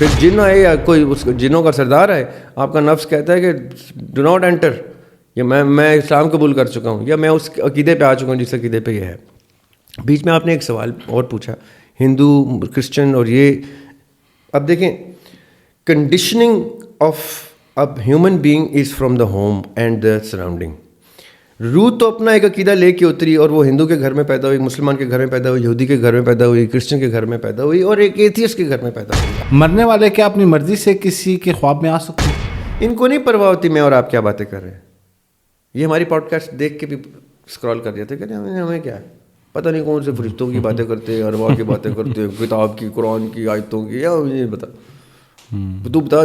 پھر جن آئے یا کوئی اس جنوں کا سردار آئے, آپ کا نفس کہتا ہے کہ ڈو ناٹ انٹر, یا میں اسلام قبول کر چکا ہوں, یا میں اس عقیدے پہ آ چکا ہوں جس عقیدے پہ یہ ہے. بیچ میں آپ نے ایک سوال اور پوچھا, ہندو کرسچن اور یہ. اب دیکھیں, کنڈیشننگ آف اب human being is from the home and the surrounding. روح تو اپنا ایک عقیدہ لے کے اتری, اور وہ ہندو کے گھر میں پیدا ہوئی, مسلمان کے گھر میں پیدا ہوئی, یہودی کے گھر میں پیدا ہوئی, کرسچن کے گھر میں پیدا ہوئی, اور ایک ایتھیسٹ کے گھر میں پیدا ہوئی. مرنے والے کیا اپنی مرضی سے کسی کے خواب میں آ سکتے ہیں؟ ان کو نہیں پرواہ ہوتی میں اور آپ کیا باتیں کر رہے ہیں. یہ ہماری پوڈ کاسٹ دیکھ کے بھی اسکرال کر دیتے کہ ہمیں کیا ہے, پتہ نہیں کون سے فرشتوں کی باتیں کرتے ہیں, ارواح کی باتیں کرتے ہیں, کتاب کی, قرآن کی آیتوں کی, یا مجھے بتا تو بتا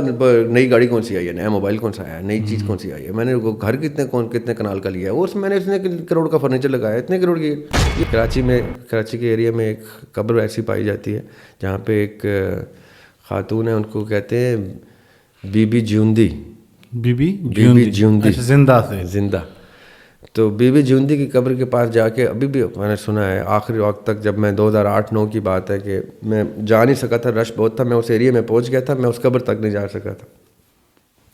نئی گاڑی کون سی آئی ہے, نیا موبائل کون سا آیا ہے, نئی چیز کون سی آئی ہے, میں نے گھر کتنے کنال کا لیا ہے, اس میں نے اتنے کروڑ کا فرنیچر لگایا, اتنے کروڑ کی. کراچی کے ایریا میں ایک قبر ایسی پائی جاتی ہے جہاں پہ ایک خاتون ہے, ان کو کہتے ہیں بی بی جیوندی. بی بی جیوندی زندہ. تو بی بی جیوندی کی قبر کے پاس جا کے ابھی بھی میں نے سنا ہے آخری وقت تک, جب میں 2008-9 کی بات ہے کہ میں جا نہیں سکا تھا, رش بہت تھا, میں اس ایریا میں پہنچ گیا تھا, میں اس قبر تک نہیں جا سکا تھا.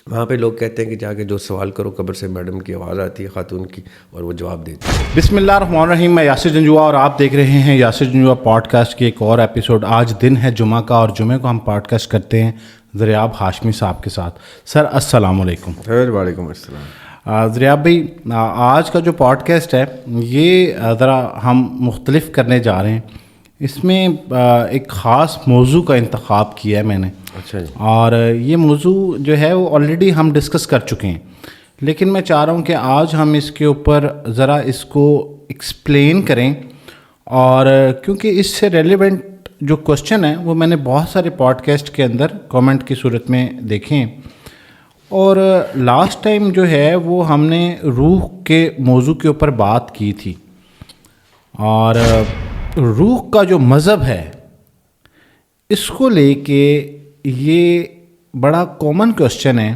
وہاں پہ لوگ کہتے ہیں کہ جا کے جو سوال کرو قبر سے, میڈم کی آواز آتی ہے خاتون کی, اور وہ جواب دیتی ہے. بسم اللہ الرحمن الرحیم. میں یاسر جنجوا اور آپ دیکھ رہے ہیں یاسر جنجوا پوڈ کاسٹ کی ایک اور ایپیسوڈ. آج دن ہے جمعہ کا, اور جمعے کو ہم پوڈ کاسٹ کرتے ہیں ذریاب ہاشمی صاحب کے ساتھ. سر السلام علیکم. وعلیکم السلام. ذریاب بھائی, آج کا جو پوڈ کاسٹ ہے یہ ذرا ہم مختلف کرنے جا رہے ہیں. اس میں ایک خاص موضوع کا انتخاب کیا ہے میں نے. اچھا جی. اور یہ موضوع جو ہے وہ آلریڈی ہم ڈسکس کر چکے ہیں, لیکن میں چاہ رہا ہوں کہ آج ہم اس کے اوپر ذرا اس کو ایکسپلین کریں. اور کیونکہ اس سے ریلیونٹ جو کوشچن ہے وہ میں نے بہت سارے پوڈ کاسٹ کے اندر کامنٹ کی صورت میں دیکھے ہیں. اور لاسٹ ٹائم جو ہے وہ ہم نے روح کے موضوع کے اوپر بات کی تھی, اور روح کا جو مذہب ہے اس کو لے کے یہ بڑا کامن کوشچن ہے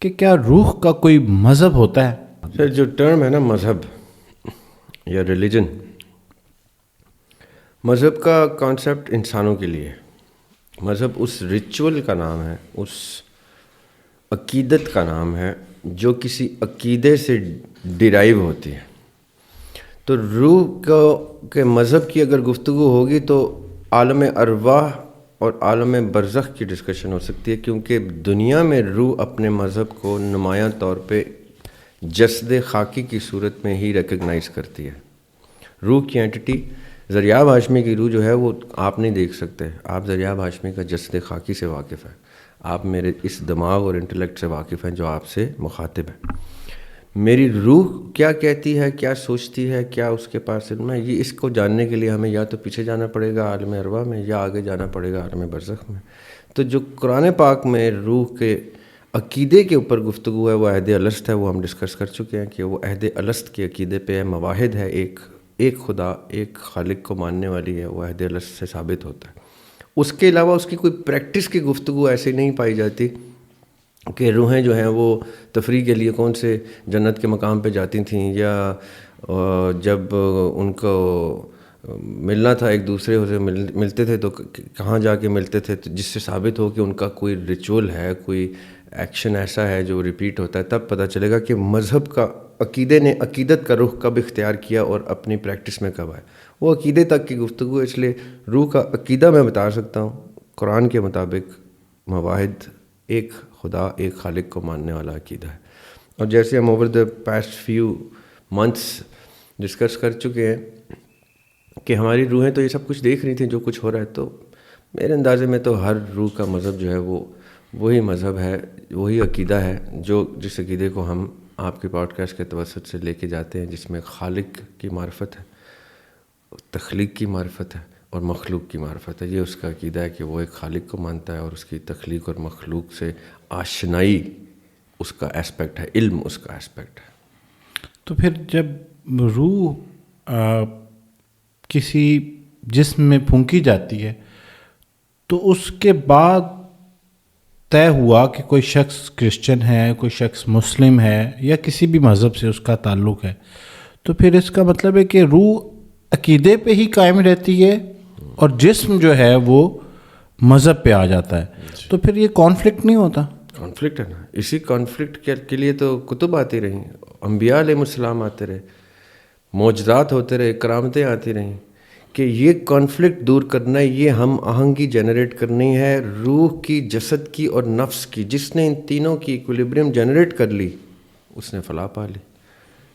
کہ کیا روح کا کوئی مذہب ہوتا ہے؟ سر جو ٹرم ہے نا مذہب یا ریلیجن, مذہب کا کانسیپٹ انسانوں کے لیے. مذہب اس ریچول کا نام ہے, اس عقیدت کا نام ہے جو کسی عقیدے سے ڈیرائیو ہوتی ہے. تو روح کے مذہب کی اگر گفتگو ہوگی تو عالم ارواح اور عالم برزخ کی ڈسکشن ہو سکتی ہے, کیونکہ دنیا میں روح اپنے مذہب کو نمایاں طور پہ جسد خاکی کی صورت میں ہی ریکگنائز کرتی ہے. روح کی اینٹی ذریاب ہاشمی کی روح جو ہے وہ آپ نہیں دیکھ سکتے. آپ ذریاب ہاشمی کا جسد خاکی سے واقف ہیں, آپ میرے اس دماغ اور انٹلیکٹ سے واقف ہیں جو آپ سے مخاطب ہے. میری روح کیا کہتی ہے, کیا سوچتی ہے, کیا اس کے پاس علم ہے, یہ اس کو جاننے کے لیے ہمیں یا تو پیچھے جانا پڑے گا عالم ارواح میں, یا آگے جانا پڑے گا عالم برزخ میں. تو جو قرآن پاک میں روح کے عقیدے کے اوپر گفتگو ہے وہ عہد الست ہے, وہ ہم ڈسکس کر چکے ہیں کہ وہ عہد الست کے عقیدے پہ ہے. مواحد ہے, ایک خدا, ایک خالق کو ماننے والی ہے, وہ عہد الست سے ثابت ہوتا ہے. اس کے علاوہ اس کی کوئی پریکٹس کی گفتگو ایسی نہیں پائی جاتی کہ روحیں جو ہیں وہ تفریح کے لیے کون سے جنت کے مقام پہ جاتی تھیں, یا جب ان کو ملنا تھا ایک دوسرے سے ملتے تھے تو کہاں جا کے ملتے تھے, تو جس سے ثابت ہو کہ ان کا کوئی ریچول ہے, کوئی ایکشن ایسا ہے جو ریپیٹ ہوتا ہے. تب پتہ چلے گا کہ مذہب کا عقیدے نے عقیدت کا رخ کب اختیار کیا اور اپنی پریکٹس میں کب آئے. وہ عقیدے تک کی گفتگو, اس لیے روح کا عقیدہ میں بتا سکتا ہوں. قرآن کے مطابق مواحد ایک خدا, ایک خالق کو ماننے والا عقیدہ ہے. اور جیسے ہم over the past few months discuss کر چکے ہیں کہ ہماری روحیں تو یہ سب کچھ دیکھ رہی تھیں جو کچھ ہو رہا ہے, تو میرے اندازے میں تو ہر روح کا مذہب جو ہے وہ وہی مذہب ہے, وہی عقیدہ ہے جس عقیدے کو ہم آپ کے پوڈ کاسٹ کے توسط سے لے کے جاتے ہیں, جس میں خالق کی معرفت ہے, تخلیق کی معرفت ہے اور مخلوق کی معرفت ہے. یہ اس کا عقیدہ ہے کہ وہ ایک خالق کو مانتا ہے اور اس کی تخلیق اور مخلوق سے آشنائی اس کا اسپیکٹ ہے, علم اس کا اسپیکٹ ہے. تو پھر جب روح کسی جسم میں پھونکی جاتی ہے تو اس کے بعد طے ہوا کہ کوئی شخص کرسچن ہے, کوئی شخص مسلم ہے, یا کسی بھی مذہب سے اس کا تعلق ہے, تو پھر اس کا مطلب ہے کہ روح عقیدے پہ ہی قائم رہتی ہے اور جسم جو ہے وہ مذہب پہ آ جاتا ہے تو پھر یہ کانفلکٹ نہیں ہوتا؟ کانفلکٹ ہے نا، اسی کانفلکٹ کے لیے تو کتب آتی رہیں، انبیاء علیہ السلام آتے رہے، معجزات ہوتے رہے، کرامتیں آتی رہیں، کہ یہ کانفلکٹ دور کرنا ہے، یہ ہم آہنگی جنریٹ کرنی ہے روح کی، جسد کی اور نفس کی. جس نے ان تینوں کی ایکولیبریم جنریٹ کر لی اس نے فلاح پا لی.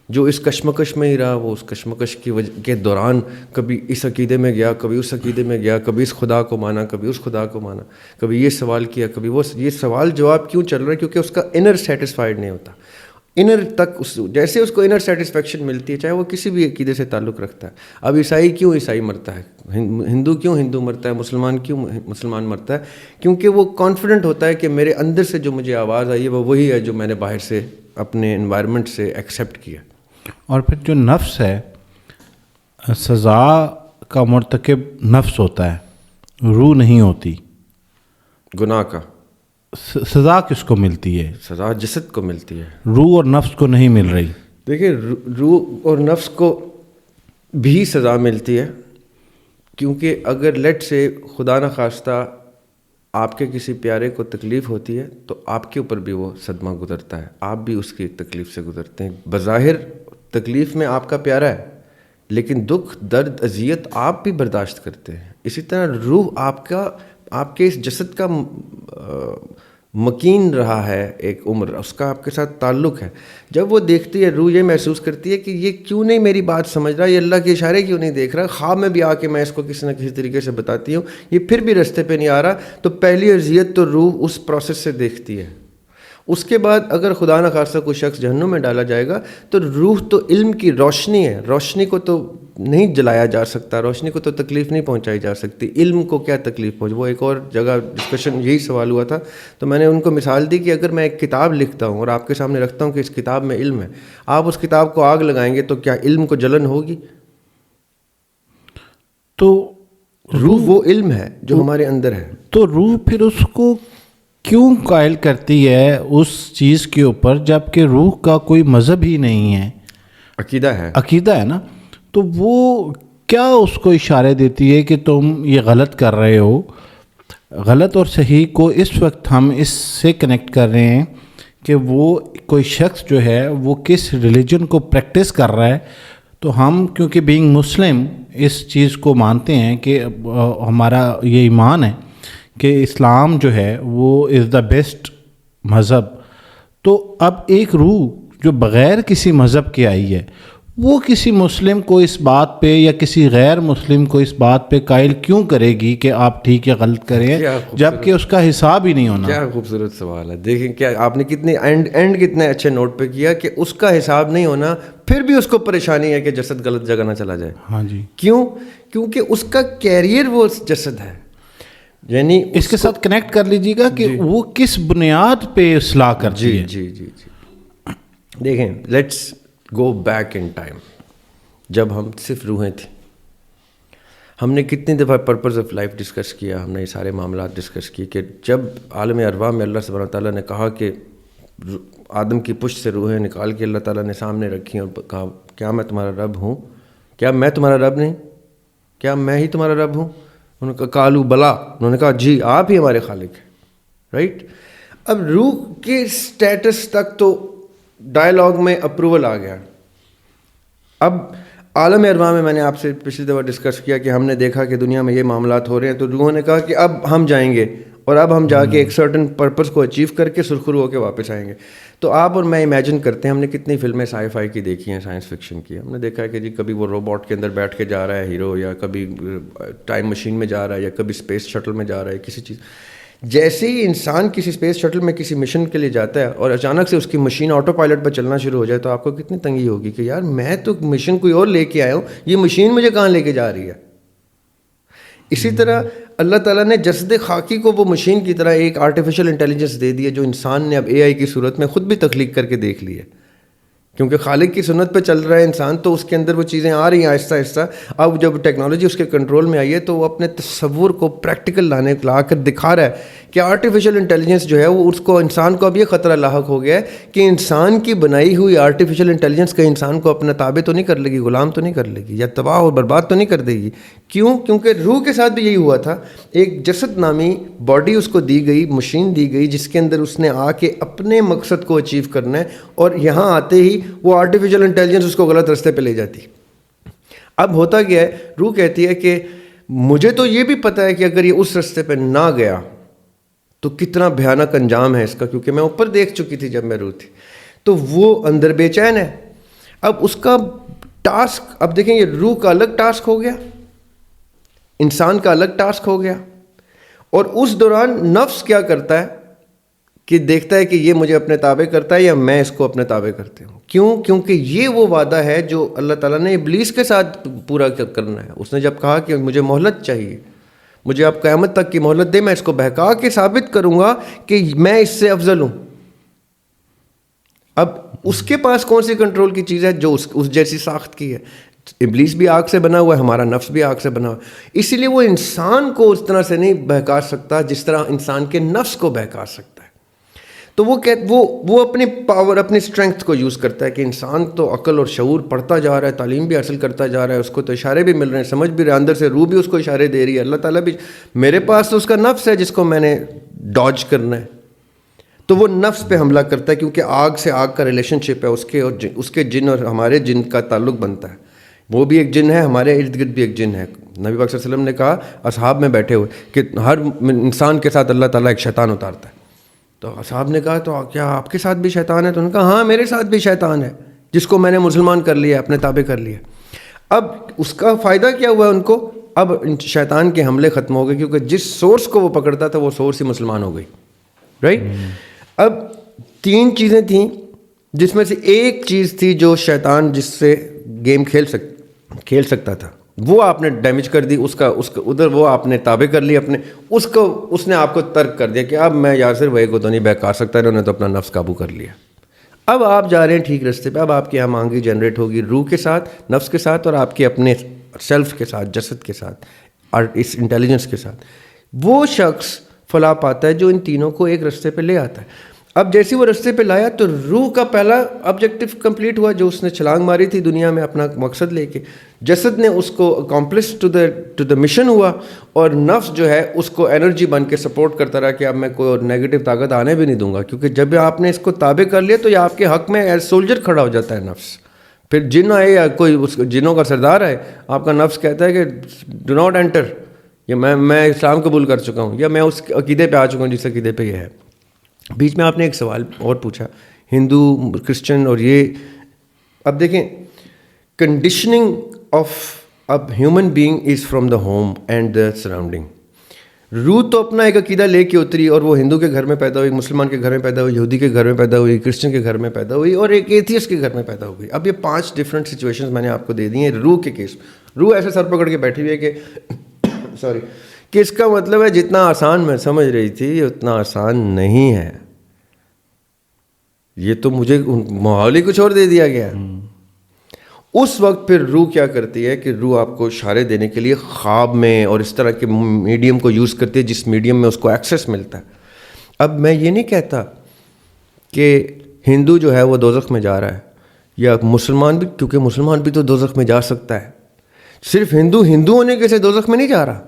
جو اس کشمکش میں ہی رہا وہ اس کشمکش کی وجہ کے دوران کبھی اس عقیدے میں گیا، کبھی اس عقیدے میں گیا، کبھی اس خدا کو مانا، کبھی اس خدا کو مانا، کبھی یہ سوال کیا، کبھی وہ. یہ سوال جواب کیوں چل رہا ہے؟ کیونکہ اس کا انر سیٹسفائیڈ نہیں ہوتا. انر تک جیسے اس کو انر سیٹسفیکشن ملتی ہے، چاہے وہ کسی بھی عقیدے سے تعلق رکھتا ہے. اب عیسائی کیوں عیسائی مرتا ہے، ہندو کیوں ہندو مرتا ہے، مسلمان کیوں مسلمان مرتا ہے؟ کیونکہ وہ کانفیڈنٹ ہوتا ہے کہ میرے اندر سے جو مجھے آواز آئی ہے وہ وہی ہے جو میں نے باہر سے اپنے انوائرمنٹ سے ایکسیپٹ کیا. اور پھر جو نفس ہے، سزا کا مرتکب نفس ہوتا ہے، روح نہیں ہوتی. گناہ کا سزا کس کو ملتی ہے؟ سزا جسد کو ملتی ہے، روح اور نفس کو نہیں مل رہی. دیکھیں روح اور نفس کو بھی سزا ملتی ہے، کیونکہ اگر لیٹ سے خدا نخواستہ آپ کے کسی پیارے کو تکلیف ہوتی ہے تو آپ کے اوپر بھی وہ صدمہ گزرتا ہے، آپ بھی اس کی تکلیف سے گزرتے ہیں. بظاہر تکلیف میں آپ کا پیارا ہے، لیکن دکھ، درد، اذیت آپ بھی برداشت کرتے ہیں. اسی طرح روح آپ کے اس جسد کا مکین رہا ہے ایک عمر، اس کا آپ کے ساتھ تعلق ہے. جب وہ دیکھتی ہے، روح یہ محسوس کرتی ہے کہ یہ کیوں نہیں میری بات سمجھ رہا، یہ اللہ کے اشارے کیوں نہیں دیکھ رہا. خواب میں بھی آ کے میں اس کو کسی نہ کسی طریقے سے بتاتی ہوں، یہ پھر بھی رستے پہ نہیں آ رہا. تو پہلی اذیت تو روح اس پروسیس سے دیکھتی ہے. اس کے بعد اگر خدا نخواستہ کوئی شخص جہنم میں ڈالا جائے گا تو روح تو علم کی روشنی ہے، روشنی کو تو نہیں جلایا جا سکتا، روشنی کو تو تکلیف نہیں پہنچائی جا سکتی. علم کو کیا تکلیف پہنچ؟ وہ ایک اور جگہ ڈسکشن یہی سوال ہوا تھا تو میں نے ان کو مثال دی کہ اگر میں ایک کتاب لکھتا ہوں اور آپ کے سامنے رکھتا ہوں کہ اس کتاب میں علم ہے، آپ اس کتاب کو آگ لگائیں گے تو کیا علم کو جلن ہوگی؟ تو روح وہ علم ہے جو ہمارے اندر ہے. تو روح پھر اس کو کیوں قائل کرتی ہے اس چیز کے اوپر، جب کہ روح کا کوئی مذہب ہی نہیں ہے، عقیدہ ہے نا؟ تو وہ کیا اس کو اشارے دیتی ہے کہ تم یہ غلط کر رہے ہو؟ غلط اور صحیح کو اس وقت ہم اس سے کنیکٹ کر رہے ہیں کہ وہ کوئی شخص جو ہے وہ کس ریلیجن کو پریکٹس کر رہا ہے. تو ہم کیونکہ بینگ مسلم اس چیز کو مانتے ہیں کہ ہمارا یہ ایمان ہے کہ اسلام جو ہے وہ از دا بیسٹ مذہب. تو اب ایک روح جو بغیر کسی مذہب کے آئی ہے، وہ کسی مسلم کو اس بات پہ یا کسی غیر مسلم کو اس بات پہ قائل کیوں کرے گی کہ آپ ٹھیک ہے غلط کریں، جب کہ اس کا حساب ہی نہیں ہونا؟ کیا خوبصورت سوال ہے. دیکھیں کیا آپ نے کتنی اینڈ کتنے اچھے نوٹ پہ کیا کہ اس کا حساب نہیں ہونا، پھر بھی اس کو پریشانی ہے کہ جسد غلط جگہ نہ چلا جائے. ہاں جی. کیوں؟ کیونکہ اس کا کیریئر وہ جسد ہے. یعنی اس کے ساتھ کنیکٹ کر لیجیے گا کہ وہ کس بنیاد پہ اصلاح کرتی ہے. جی جی جی دیکھیں let's go back in time. جب ہم صرف روحیں تھیں، ہم نے کتنی دفعہ پرپز آف لائف ڈسکس کیا، ہم نے یہ سارے معاملات ڈسکس کیے کہ جب عالم ارواح میں اللہ سبحانہ تعالیٰ نے کہا کہ آدم کی پشت سے روحیں نکال کے اللہ تعالیٰ نے سامنے رکھی اور کہا کیا میں تمہارا رب ہوں؟ کیا میں تمہارا رب نہیں؟ کیا میں ہی تمہارا رب ہوں؟ انہوں نے کہا کالو بلا. انہوں نے کہا جی آپ ہی ہمارے خالق ہیں. رائٹ. اب روح کے سٹیٹس تک تو ڈائلاگ میں اپروول آ گیا. اب عالم ارواح میں نے آپ سے پچھلی دفعہ ڈسکس کیا کہ ہم نے دیکھا کہ دنیا میں یہ معاملات ہو رہے ہیں، تو روحوں نے کہا کہ اب ہم جائیں گے اور اب ہم جا کے ایک سرٹن پرپس کو اچیو کر کے سرخرو ہو کے واپس آئیں گے. تو آپ اور میں امیجن کرتے ہیں، ہم نے کتنی فلمیں سائی فائی کی دیکھی ہیں، سائنس فکشن کی. ہم نے دیکھا ہے کہ جی کبھی وہ روبوٹ کے اندر بیٹھ کے جا رہا ہے ہیرو، یا کبھی ٹائم مشین میں جا رہا ہے، یا کبھی اسپیس شٹل میں جا رہا ہے کسی چیز. جیسے ہی انسان کسی اسپیس شٹل میں کسی مشن کے لیے جاتا ہے اور اچانک سے اس کی مشین آٹو پائلٹ پر چلنا شروع ہو جائے تو آپ کو کتنی تنگی ہوگی کہ یار میں تو مشن کوئی اور لے کے آیا ہوں، یہ مشین مجھے کہاں لے کے جا رہی ہے. اسی طرح اللہ تعالیٰ نے جسد خاکی کو وہ مشین کی طرح ایک آرٹیفیشل انٹیلیجنس دے دی ہے جو انسان نے اب اے آئی کی صورت میں خود بھی تخلیق کر کے دیکھ لی ہے. کیونکہ خالق کی سنت پہ چل رہا ہے انسان، تو اس کے اندر وہ چیزیں آ رہی ہیں آہستہ آہستہ. اب جب ٹیکنالوجی اس کے کنٹرول میں آئی ہے تو وہ اپنے تصور کو پریکٹیکل لا کر دکھا رہا ہے کہ آرٹیفیشل انٹیلیجنس جو ہے وہ اس کو انسان کو اب یہ خطرہ لاحق ہو گیا ہے کہ انسان کی بنائی ہوئی آرٹیفیشل انٹیلیجنس کا انسان کو اپنا تابع تو نہیں کر لے گی، غلام تو نہیں کر لے گی، یا تباہ اور برباد تو نہیں کر دے گی. کیوں؟ کیونکہ روح کے ساتھ بھی یہی ہوا تھا. ایک جسد نامی باڈی اس کو دی گئی, مشین دی گئی, جس کے اندر اس نے آ کے اپنے مقصد کو اچیو کرنا ہے, اور یہاں آتے ہی وہ آرٹیفیشل انٹیلیجنس اس کو غلط راستے پہ لے جاتی. اب ہوتا کیا ہے, روح کہتی ہے کہ مجھے تو یہ بھی پتہ ہے کہ اگر یہ اس راستے پہ نہ گیا تو کتنا بھیانک انجام ہے اس کا, کیونکہ میں اوپر دیکھ چکی تھی جب میں روح تھی. تو وہ اندر بے چین ہے. اب اس کا ٹاسک, اب دیکھیں یہ روح کا الگ ٹاسک ہو گیا, انسان کا الگ ٹاسک ہو گیا. اور اس دوران نفس کیا کرتا ہے کہ دیکھتا ہے کہ یہ مجھے اپنے تابع کرتا ہے یا میں اس کو اپنے تابع کرتے ہوں. کیوں؟ کیونکہ یہ وہ وعدہ ہے جو اللہ تعالیٰ نے ابلیس کے ساتھ پورا کرنا ہے. اس نے جب کہا کہ مجھے مہلت چاہیے, مجھے اب قیامت تک کی مہلت دے, میں اس کو بہکا کے ثابت کروں گا کہ میں اس سے افضل ہوں. اب اس کے پاس کون سی کنٹرول کی چیز ہے جو اس جیسی ساخت کی ہے؟ ابلیس بھی آگ سے بنا ہوا ہے, ہمارا نفس بھی آگ سے بنا ہوا ہے. اسی لیے وہ انسان کو اس طرح سے نہیں بہکا سکتا جس طرح انسان کے نفس کو بہکا سکتا ہے. تو وہ اپنی پاور, اپنی اسٹرینگتھ کو یوز کرتا ہے کہ انسان تو عقل اور شعور پڑھتا جا رہا ہے, تعلیم بھی حاصل کرتا جا رہا ہے, اس کو تو اشارے بھی مل رہے ہیں, سمجھ بھی رہا ہے, اندر سے روح بھی اس کو اشارے دے رہی ہے, اللہ تعالیٰ بھی, میرے پاس تو اس کا نفس ہے جس کو میں نے ڈاج کرنا ہے. تو وہ نفس پہ حملہ کرتا ہے کیونکہ آگ سے آگ کا ریلیشن شپ ہے, اس کے جن اور ہمارے جن کا تعلق بنتا ہے. وہ بھی ایک جن ہے, ہمارے ارد گرد بھی ایک جن ہے. نبی پاک صلی اللہ علیہ وسلم نے کہا اصحاب میں بیٹھے ہوئے کہ ہر انسان کے ساتھ اللہ تعالیٰ ایک شیطان اتارتا ہے. تو اصحاب نے کہا تو کیا آپ کے ساتھ بھی شیطان ہے؟ تو انہوں نے کہا ہاں میرے ساتھ بھی شیطان ہے, جس کو میں نے مسلمان کر لیا, اپنے تابع کر لیا. اب اس کا فائدہ کیا ہوا ان کو؟ اب شیطان کے حملے ختم ہو گئے کیونکہ جس سورس کو وہ پکڑتا تھا وہ سورس ہی مسلمان ہو گئی. رائٹ. اب 3 چیزیں تھیں جس میں سے ایک چیز تھی جو شیطان جس سے گیم کھیل سکتا تھا, وہ آپ نے ڈیمیج کر دی, اس کا ادھر وہ آپ نے تابع کر لی اپنے, اس نے آپ کو ترک کر دیا کہ اب میں یاسر بھائی کو تو نہیں بہکا سکتا, انہوں نے تو اپنا نفس قابو کر لیا. اب آپ جا رہے ہیں ٹھیک راستے پہ. اب آپ کی یہاں مانگی جنریٹ ہوگی روح کے ساتھ, نفس کے ساتھ, اور آپ کے اپنے سیلف کے ساتھ, جسد کے ساتھ, اور اس انٹیلیجنس کے ساتھ. وہ شخص فلاح پاتا ہے جو ان تینوں کو ایک راستے پہ لے آتا ہے. اب جیسے وہ راستے پہ لایا تو روح کا پہلا آبجیکٹو کمپلیٹ ہوا, جو اس نے چھلانگ ماری تھی دنیا میں اپنا مقصد لے کے. جسد نے اس کو اکمپلش ٹو دا مشن ہوا, اور نفس جو ہے اس کو انرجی بن کے سپورٹ کرتا رہا کہ اب میں کوئی نیگیٹو طاقت آنے بھی نہیں دوں گا, کیونکہ جب آپ نے اس کو تابع کر لیا تو یہ آپ کے حق میں ایز سولجر کھڑا ہو جاتا ہے نفس. پھر جن آئے یا کوئی اس جنوں کا سردار ہے, آپ کا نفس کہتا ہے کہ ڈو ناٹ انٹر, یا میں اسلام قبول کر چکا ہوں, یا میں اس عقیدے پہ آ چکا ہوں جس عقیدے پہ یہ ہے. بیچ میں آپ نے ایک سوال اور پوچھا, ہندو, کرسچن اور یہ. اب دیکھیں کنڈیشننگ آف اب human being is from the home and the surrounding. روح تو اپنا ایک عقیدہ لے کے اتری, اور وہ ہندو کے گھر میں پیدا ہوئی, مسلمان کے گھر میں پیدا ہوئی, یہودی کے گھر میں پیدا ہوئی, کرسچن کے گھر میں پیدا ہوئی, اور ایک ایتھیسٹ کے گھر میں پیدا ہو گئی. اب یہ 5 ڈفرینٹ سچویشنز میں نے آپ کو دے دی ہیں روح کے کیس. روح ایسے سر پکڑ کے بیٹھی ہوئی ہے کہ سوری کہ اس کا مطلب ہے جتنا آسان میں سمجھ رہی تھی اتنا آسان نہیں ہے, یہ تو مجھے ماحول ہی کچھ اور دے دیا گیا. اس وقت پھر روح کیا کرتی ہے کہ روح آپ کو اشارے دینے کے لیے خواب میں اور اس طرح کے میڈیم کو یوز کرتی ہے جس میڈیم میں اس کو ایکسیس ملتا ہے. اب میں یہ نہیں کہتا کہ ہندو جو ہے وہ دوزخ میں جا رہا ہے, یا مسلمان بھی, کیونکہ مسلمان بھی تو دوزخ میں جا سکتا ہے. صرف ہندو ہونے کے سے دوزخ میں نہیں جا رہا,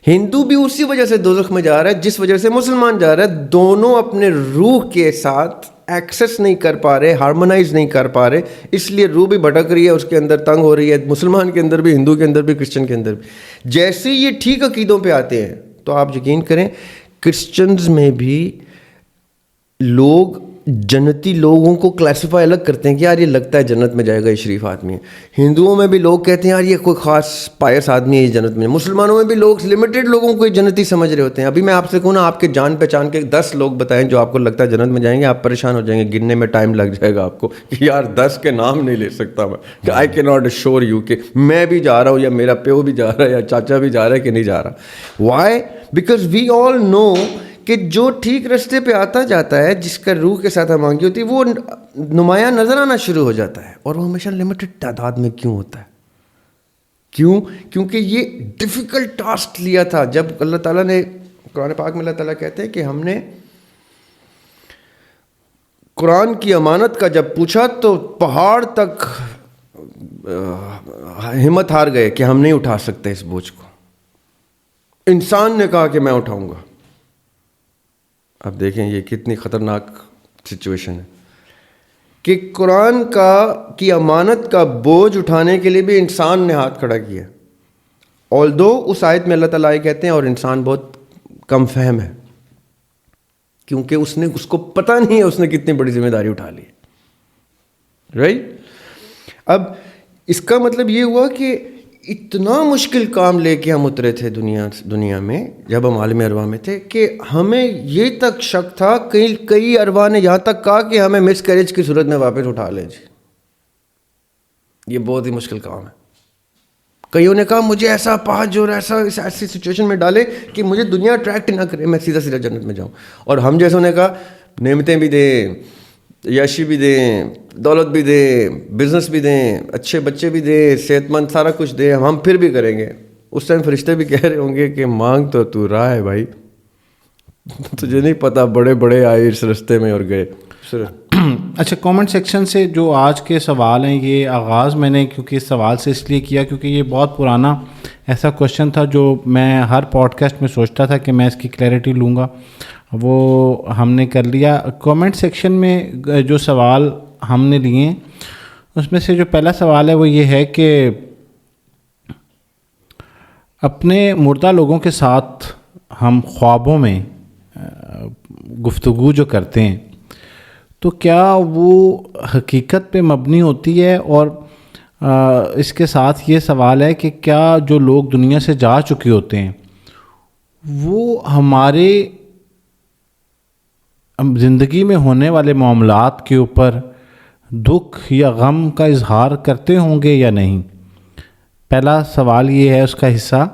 ہندو بھی اسی وجہ سے دوزخ میں جا رہا ہے جس وجہ سے مسلمان جا رہا ہے. دونوں اپنے روح کے ساتھ ایکسیس نہیں کر پا رہے, ہارمونائز نہیں کر پا رہے, اس لیے روح بھی بھٹک رہی ہے, اس کے اندر تنگ ہو رہی ہے, مسلمان کے اندر بھی, ہندو کے اندر بھی, کرسچن کے اندر بھی. جیسے یہ ٹھیک عقیدوں پہ آتے ہیں تو آپ یقین کریں کرسچنز میں بھی لوگ جنتی لوگوں کو کلاسیفائی الگ کرتے ہیں کہ یار یہ لگتا ہے جنت میں جائے گا, یہ شریف آدمی ہے. ہندوؤں میں بھی لوگ کہتے ہیں یار یہ کوئی خاص پائس آدمی ہے, یہ جنت میں. مسلمانوں میں بھی لوگ لمیٹڈ لوگوں کو جنتی سمجھ رہے ہوتے ہیں. ابھی میں آپ سے کہوں نا, آپ کے جان پہچان کے 10 لوگ بتائیں جو آپ کو لگتا ہے جنت میں جائیں گے, آپ پریشان ہو جائیں گے, گننے میں ٹائم لگ جائے گا آپ کو کہ یار 10 کے نام نہیں لے سکتا میں, کہ آئی کی ناٹ اشور یو کہ میں بھی جا رہا ہوں, یا میرا پیو بھی جا رہا ہے, یا چاچا بھی جا رہا ہے کہ نہیں جا رہا. وائی؟ بیکاز وی آل نو کہ جو ٹھیک راستے پہ آتا جاتا ہے, جس کا روح کے ساتھ ہمانگی ہوتی ہے, وہ نمایاں نظر آنا شروع ہو جاتا ہے. اور وہ ہمیشہ لمیٹڈ تعداد میں کیوں ہوتا ہے؟ کیوں؟ کیونکہ یہ ڈیفیکلٹ ٹاسک لیا تھا. جب اللہ تعالیٰ نے قرآن پاک میں اللہ تعالیٰ کہتے ہیں کہ ہم نے قرآن کی امانت کا جب پوچھا تو پہاڑ تک ہمت ہار گئے کہ ہم نہیں اٹھا سکتے اس بوجھ کو. انسان نے کہا کہ میں اٹھاؤں گا. اب دیکھیں یہ کتنی خطرناک سچویشن ہے کہ قرآن کی امانت کا بوجھ اٹھانے کے لیے بھی انسان نے ہاتھ کھڑا کیا. آلدو اس آیت میں اللہ تعالیٰ یہ کہتے ہیں اور انسان بہت کم فہم ہے, کیونکہ اس کو پتہ نہیں ہے اس نے کتنی بڑی ذمہ داری اٹھا لی. رائٹ. اب اس کا مطلب یہ ہوا کہ اتنا مشکل کام لے کے ہم اترے تھے دنیا میں جب ہم عالم ارواح میں تھے کہ ہمیں یہ تک شک تھا, کئی ارواح نے یہاں تک کہا کہ ہمیں مس کیریج کی صورت میں واپس اٹھا لیں جی. یہ بہت ہی مشکل کام ہے. کئیوں نے کہا مجھے ایسا پاس جو ایسی سچویشن میں ڈالے کہ مجھے دنیا اٹریکٹ نہ کرے, میں سیدھا جنت میں جاؤں. اور ہم جیسوں نے کہا نعمتیں بھی دیں, یاشی بھی دیں, دولت بھی دیں, بزنس بھی دیں, اچھے بچے بھی دیں, صحت مند سارا کچھ دیں, ہم پھر بھی کریں گے. اس ٹائم فرشتے بھی کہہ رہے ہوں گے کہ مانگ تو رہا ہے بھائی, تجھے نہیں پتا بڑے بڑے آئے اس رستے میں اور گئے. اچھا, کامنٹ سیکشن سے جو آج کے سوال ہیں, یہ آغاز میں نے کیونکہ اس سوال سے اس لیے کیا کیونکہ یہ بہت پرانا ایسا کوشچن تھا جو میں ہر پوڈ کاسٹ میں سوچتا تھا کہ میں اس کی کلیئرٹی لوں گا, وہ ہم نے کر لیا. کامنٹ سیکشن میں جو سوال ہم نے لیے ہیں اس میں سے جو پہلا سوال ہے وہ یہ ہے کہ اپنے مردہ لوگوں کے ساتھ ہم خوابوں میں گفتگو جو کرتے ہیں تو کیا وہ حقیقت پہ مبنی ہوتی ہے؟ اور اس کے ساتھ یہ سوال ہے کہ کیا جو لوگ دنیا سے جا چکے ہوتے ہیں وہ ہمارے زندگی میں ہونے والے معاملات کے اوپر دکھ یا غم کا اظہار کرتے ہوں گے یا نہیں؟ پہلا سوال یہ ہے اس کا حصہ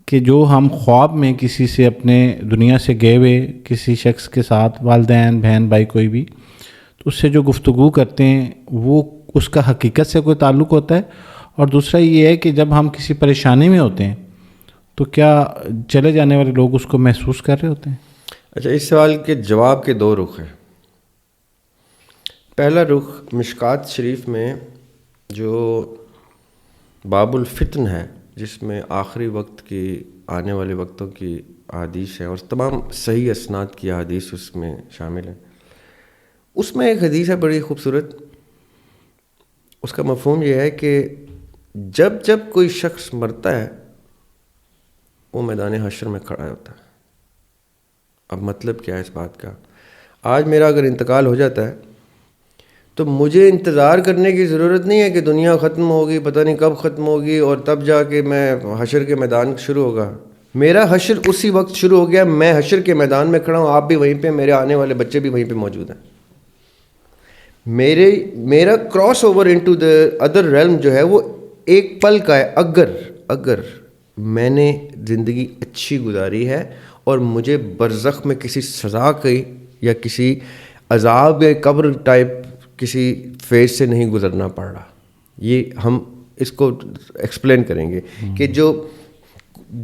کہ جو ہم خواب میں کسی سے اپنے دنیا سے گئے ہوئے کسی شخص کے ساتھ, والدین, بہن, بھائی, کوئی بھی, تو اس سے جو گفتگو کرتے ہیں وہ اس کا حقیقت سے کوئی تعلق ہوتا ہے؟ اور دوسرا یہ ہے کہ جب ہم کسی پریشانی میں ہوتے ہیں تو کیا چلے جانے والے لوگ اس کو محسوس کر رہے ہوتے ہیں؟ اچھا, اس سوال کے جواب کے دو رخ ہیں. پہلا رخ مشکات شریف میں جو باب الفتن ہے, جس میں آخری وقت کی آنے والے وقتوں کی احادیث ہیں اور تمام صحیح اسناد کی احادیث اس میں شامل ہیں. اس میں ایک حدیث ہے بڑی خوبصورت. اس کا مفہوم یہ ہے کہ جب کوئی شخص مرتا ہے وہ میدان حشر میں کھڑا ہوتا ہے. اب مطلب کیا ہے اس بات کا؟ آج میرا اگر انتقال ہو جاتا ہے تو مجھے انتظار کرنے کی ضرورت نہیں ہے کہ دنیا ختم ہوگی, پتہ نہیں کب ختم ہوگی اور تب جا کے میں حشر کے میدان شروع ہوگا. میرا حشر اسی وقت شروع ہو گیا. میں حشر کے میدان میں کھڑا ہوں, آپ بھی وہیں پہ, میرے آنے والے بچے بھی وہیں پہ موجود ہیں. میرا cross over into the other realm جو ہے وہ ایک پل کا ہے. اگر میں نے زندگی اچھی گزاری ہے اور مجھے برزخ میں کسی سزا کی یا کسی عذاب یا قبر ٹائپ کسی فیز سے نہیں گزرنا پڑ رہا. یہ ہم اس کو ایکسپلین کریں گے کہ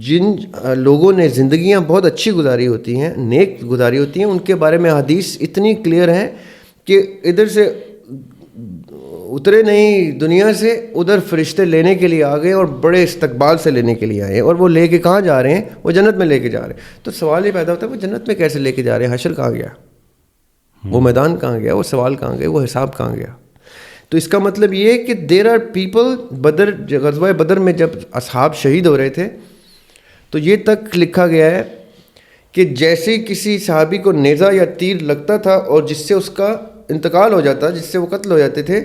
جن لوگوں نے زندگیاں بہت اچھی گزاری ہوتی ہیں, نیک گزاری ہوتی ہیں, ان کے بارے میں حدیث اتنی کلیئر ہیں کہ ادھر سے اترے نہیں دنیا سے, ادھر فرشتے لینے کے لیے آ گئے اور بڑے استقبال سے لینے کے لیے آئے, اور وہ لے کے کہاں جا رہے ہیں؟ وہ جنت میں لے کے جا رہے ہیں. تو سوال یہ پیدا ہوتا ہے وہ جنت میں کیسے لے کے جا رہے ہیں؟ حشر کہاں گیا؟ وہ میدان کہاں گیا؟ وہ سوال کہاں گئے؟ وہ حساب کہاں گیا؟ تو اس کا مطلب یہ ہے کہ دیر آر پیپل. غزوہ بدر میں جب اصحاب شہید ہو رہے تھے تو یہ تک لکھا گیا ہے کہ جیسے کسی صحابی کو نیزہ یا تیر لگتا تھا اور جس سے اس کا انتقال ہو جاتا, جس سے وہ قتل ہو جاتے تھے,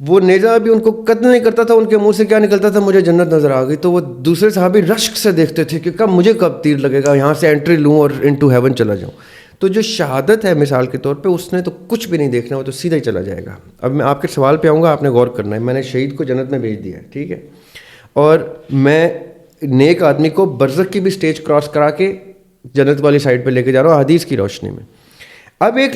وہ نیزہ بھی ان کو قتل نہیں کرتا تھا, ان کے منہ سے کیا نکلتا تھا؟ مجھے جنت نظر آ گئی. تو وہ دوسرے صحابی رشک سے دیکھتے تھے کہ مجھے کب تیر لگے گا, یہاں سے انٹری لوں اور انٹو ہیون چلا جاؤں. تو جو شہادت ہے مثال کے طور پہ, اس نے تو کچھ بھی نہیں دیکھنا, وہ تو سیدھا ہی چلا جائے گا. اب میں آپ کے سوال پہ آؤں گا, آپ نے غور کرنا ہے. میں نے شہید کو جنت میں بھیج دیا ہے, ٹھیک ہے, اور میں نیک آدمی کو برزخ کی بھی سٹیج کراس کرا کے جنت والی سائڈ پہ لے کے جا رہا ہوں حدیث کی روشنی میں. اب ایک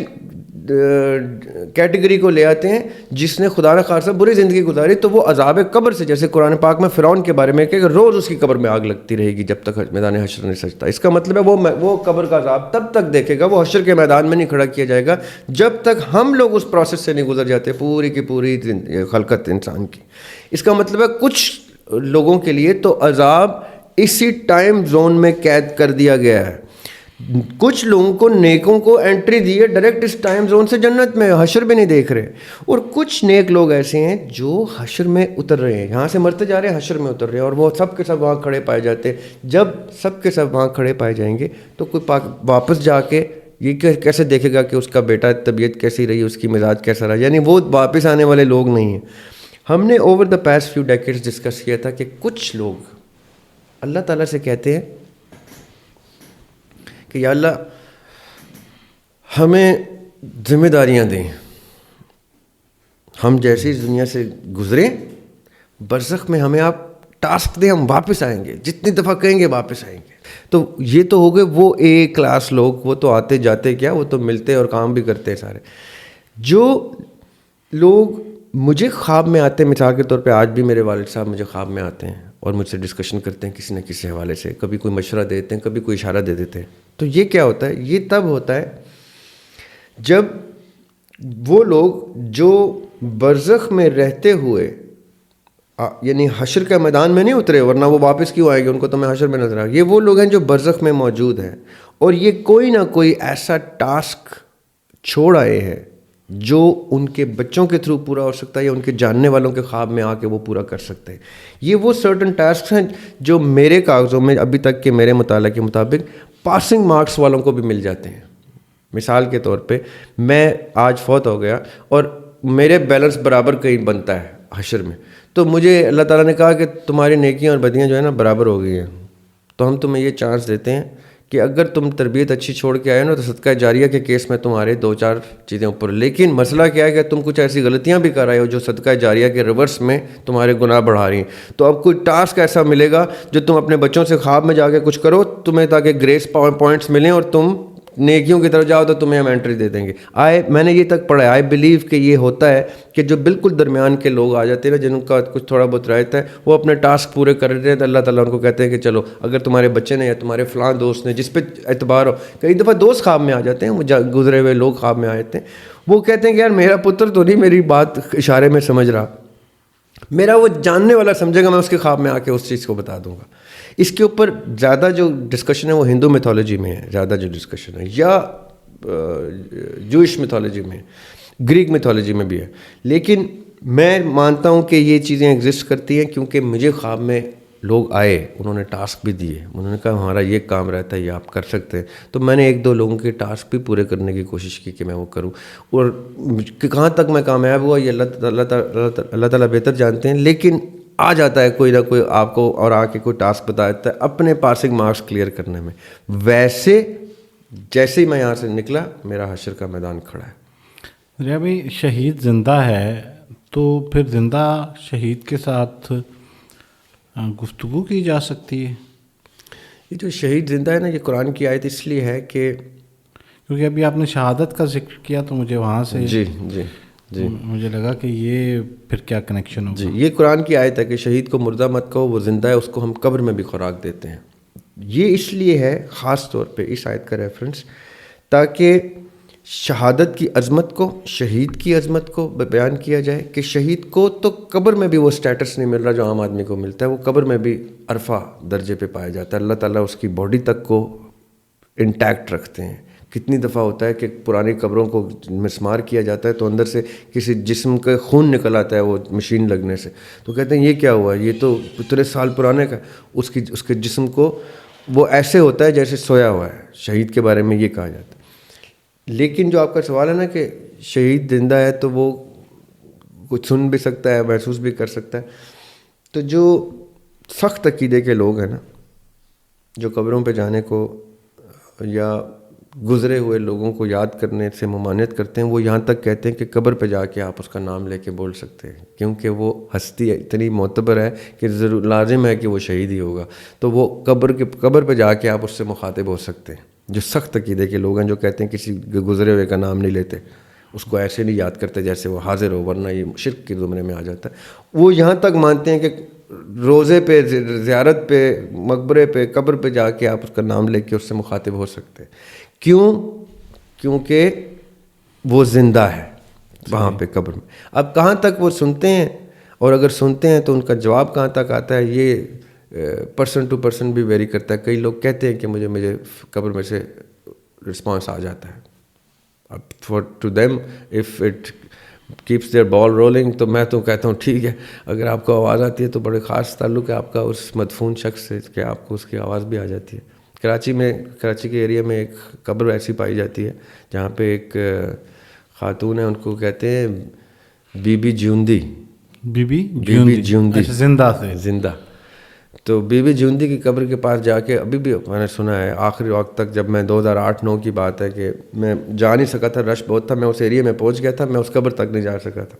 کیٹیگری کو لے آتے ہیں جس نے خدا نہ خاصہ بری زندگی گزاری تو وہ عذاب قبر سے، جیسے قرآن پاک میں فرعون کے بارے میں کہ روز اس کی قبر میں آگ لگتی رہے گی جب تک میدان حشر نہیں سجتا. اس کا مطلب ہے وہ قبر کا عذاب تب تک دیکھے گا، وہ حشر کے میدان میں نہیں کھڑا کیا جائے گا جب تک ہم لوگ اس پروسیس سے نہیں گزر جاتے پوری کی پوری خلقت انسان کی. اس کا مطلب ہے کچھ لوگوں کے لیے تو عذاب اسی ٹائم زون میں قید کر دیا گیا ہے. کچھ لوگوں کو نیکوں کو انٹری دی ہے ڈائریکٹ اس ٹائم زون سے جنت میں، حشر بھی نہیں دیکھ رہے. اور کچھ نیک لوگ ایسے ہیں جو حشر میں اتر رہے ہیں، یہاں سے مرتے جا رہے ہیں حشر میں اتر رہے ہیں، اور وہ سب کے سب وہاں کھڑے پائے جاتے ہیں. جب سب کے سب وہاں کھڑے پائے جائیں گے تو کوئی واپس جا کے یہ کیسے دیکھے گا کہ اس کا بیٹا طبیعت کیسی رہی، اس کی مزاج کیسا رہا؟ یعنی وہ واپس آنے والے لوگ نہیں ہیں. ہم نے over the past few decades discuss کیا تھا کہ کچھ لوگ اللہ تعالیٰ سے کہتے ہیں کہ یا اللہ ہمیں ذمہ داریاں دیں، ہم جیسی دنیا سے گزریں برزخ میں ہمیں آپ ٹاسک دیں، ہم واپس آئیں گے، جتنی دفعہ کہیں گے واپس آئیں گے. تو یہ تو ہو گئے وہ اے کلاس لوگ، وہ تو آتے جاتے کیا، وہ تو ملتے اور کام بھی کرتے سارے. جو لوگ مجھے خواب میں آتے، مثال کے طور پہ آج بھی میرے والد صاحب مجھے خواب میں آتے ہیں اور مجھ سے ڈسکشن کرتے ہیں کسی نہ کسی حوالے سے، کبھی کوئی مشورہ دیتے ہیں، کبھی کوئی اشارہ دے دیتے ہیں. تو یہ کیا ہوتا ہے؟ یہ تب ہوتا ہے جب وہ لوگ جو برزخ میں رہتے ہوئے یعنی حشر کا میدان میں نہیں اترے، ورنہ وہ واپس کیوں آئیں گے، ان کو تو میں حشر میں نظر آ. یہ وہ لوگ ہیں جو برزخ میں موجود ہیں اور یہ کوئی نہ کوئی ایسا ٹاسک چھوڑ آئے ہیں جو ان کے بچوں کے تھرو پورا ہو سکتا ہے یا ان کے جاننے والوں کے خواب میں آ کے وہ پورا کر سکتے ہیں. یہ وہ سرٹن ٹاسک ہیں جو میرے کاغذوں میں ابھی تک کے میرے مطالعہ کے مطابق پاسنگ مارکس والوں کو بھی مل جاتے ہیں. مثال کے طور پہ میں آج فوت ہو گیا اور میرے بیلنس برابر کہیں بنتا ہے حشر میں، تو مجھے اللہ تعالیٰ نے کہا کہ تمہاری نیکیاں اور بدیاں جو ہے نا برابر ہو گئی ہیں، تو ہم تمہیں یہ چانس دیتے ہیں کہ اگر تم تربیت اچھی چھوڑ کے آئے نا تو صدقہ جاریہ کے کیس میں تمہارے 2-4 چیزیں اوپر. لیکن مسئلہ کیا ہے کہ تم کچھ ایسی غلطیاں بھی کر آئے ہو جو صدقہ جاریہ کے ریورس میں تمہارے گناہ بڑھا رہی ہیں. تو اب کوئی ٹاسک ایسا ملے گا جو تم اپنے بچوں سے خواب میں جا کے کچھ کرو تمہیں، تاکہ گریس پوائنٹس ملیں اور تم نیکیوں کی طرف جاؤ تو تمہیں ہم انٹری دے دیں گے. میں نے یہ تک پڑھا ہے، آئی بلیو کہ یہ ہوتا ہے کہ جو بالکل درمیان کے لوگ آ جاتے ہیں نا، جن کا کچھ تھوڑا بہت رعایت ہے، وہ اپنے ٹاسک پورے کر رہے ہیں تو اللہ تعالیٰ ان کو کہتے ہیں کہ چلو اگر تمہارے بچے نے یا تمہارے فلاں دوست نے جس پہ اعتبار ہو، کئی دفعہ دوست خواب میں آ جاتے ہیں، وہ گزرے ہوئے لوگ خواب میں آ جاتے ہیں، وہ کہتے ہیں کہ یار میرا پتر تو نہیں میری بات اشارے میں سمجھ رہا، میرا وہ جاننے والا سمجھے گا، میں اس کے خواب میں آ کے اس چیز کو بتا دوں گا. اس کے اوپر زیادہ جو ڈسکشن ہے وہ ہندو میتھولوجی میں ہے، زیادہ جو ڈسکشن ہے، یا جوئش میتھولوجی میں، گریک میتھولوجی میں بھی ہے. لیکن میں مانتا ہوں کہ یہ چیزیں ایگزسٹ کرتی ہیں کیونکہ مجھے خواب میں لوگ آئے، انہوں نے ٹاسک بھی دیے، انہوں نے کہا ہمارا یہ کام رہتا ہے، یہ آپ کر سکتے ہیں. تو میں نے 1-2 لوگوں کے ٹاسک بھی پورے کرنے کی کوشش کی کہ میں وہ کروں، اور کہاں تک میں کامیاب ہوا یہ اللہ تعالیٰ بہتر جانتے ہیں. لیکن آ جاتا ہے کوئی نہ کوئی آپ کو اور آ کے کوئی ٹاسک بتا دیتا ہے اپنے پاسنگ مارکس کلیئر کرنے میں. ویسے جیسے ہی میں یہاں سے نکلا میرا حشر کا میدان کھڑا ہے. ریا بھائی، شہید زندہ ہے تو پھر زندہ شہید کے ساتھ گفتگو کی جا سکتی ہے؟ یہ جو شہید زندہ ہے نا، یہ قرآن کی آیت اس لیے ہے کہ کیونکہ ابھی آپ نے شہادت کا ذکر کیا تو مجھے وہاں سے جی مجھے لگا کہ یہ پھر کیا کنیکشن ہوگا. جی، یہ قرآن کی آیت ہے کہ شہید کو مردہ مت کہو، وہ زندہ ہے، اس کو ہم قبر میں بھی خوراک دیتے ہیں. یہ اس لیے ہے خاص طور پہ اس آیت کا ریفرنس تاکہ شہادت کی عظمت کو، شہید کی عظمت کو بیان کیا جائے کہ شہید کو تو قبر میں بھی وہ سٹیٹس نہیں مل رہا جو عام آدمی کو ملتا ہے، وہ قبر میں بھی عرفہ درجے پہ پایا جاتا ہے. اللہ تعالیٰ اس کی باڈی تک کو انٹیکٹ رکھتے ہیں. کتنی دفعہ ہوتا ہے کہ پرانی قبروں کو مسمار کیا جاتا ہے تو اندر سے کسی جسم کا خون نکل آتا ہے وہ مشین لگنے سے، تو کہتے ہیں یہ کیا ہوا، یہ تو اتنے سال پرانے کا. اس کے جسم کو وہ ایسے ہوتا ہے جیسے سویا ہوا ہے. شہید کے بارے میں یہ کہا جاتا ہے. لیکن جو آپ کا سوال ہے نا کہ شہید زندہ ہے تو وہ کچھ سن بھی سکتا ہے، محسوس بھی کر سکتا ہے، تو جو سخت عقیدے کے لوگ ہیں نا، جو قبروں پہ جانے کو یا گزرے ہوئے لوگوں کو یاد کرنے سے ممانعت کرتے ہیں، وہ یہاں تک کہتے ہیں کہ قبر پہ جا کے آپ اس کا نام لے کے بول سکتے ہیں، کیونکہ وہ ہستی اتنی معتبر ہے کہ ضرور لازم ہے کہ وہ شہید ہی ہوگا. تو وہ قبر پہ جا کے آپ اس سے مخاطب ہو سکتے ہیں. جو سخت عقیدے کے لوگ ہیں جو کہتے ہیں کسی گزرے ہوئے کا نام نہیں لیتے. اس کو ایسے نہیں یاد کرتے جیسے وہ حاضر ہو، ورنہ یہ شرک کے زمرے میں آ جاتا ہے۔ وہ یہاں تک مانتے ہیں کہ روزے پہ، زیارت پہ، مقبرے پہ، قبر پہ جا کے آپ اس کا نام لے کے اس سے مخاطب ہو سکتے ہیں۔ کیوں؟ کیونکہ وہ زندہ ہے وہاں پہ قبر میں۔ اب کہاں تک وہ سنتے ہیں، اور اگر سنتے ہیں تو ان کا جواب کہاں تک آتا ہے، یہ پرسن ٹو پرسن بھی ویری کرتا ہے۔ کئی لوگ کہتے ہیں کہ مجھے قبر میں سے رسپانس آ جاتا ہے۔ اب fair to them if it keeps their ball rolling, تو میں تو کہتا ہوں ٹھیک ہے، اگر آپ کو آواز آتی ہے تو بڑے خاص تعلق ہے آپ کا اس مدفون شخص سے کہ آپ کو اس کی آواز بھی آ جاتی ہے۔ کراچی کے ایریا میں ایک قبر ایسی پائی جاتی ہے جہاں پہ ایک خاتون ہے، ان کو کہتے ہیں بی بی جیوندی۔ بی بی جیوندی، زندہ سے زندہ۔ تو بی بی جیوندی کی قبر کے پاس جا کے ابھی بھی میں نے سنا ہے، آخری وقت تک، جب میں 2008-9 کی بات ہے کہ میں جا نہیں سکا تھا، رش بہت تھا، میں اس ایریا میں پہنچ گیا تھا، میں اس قبر تک نہیں جا سکا تھا۔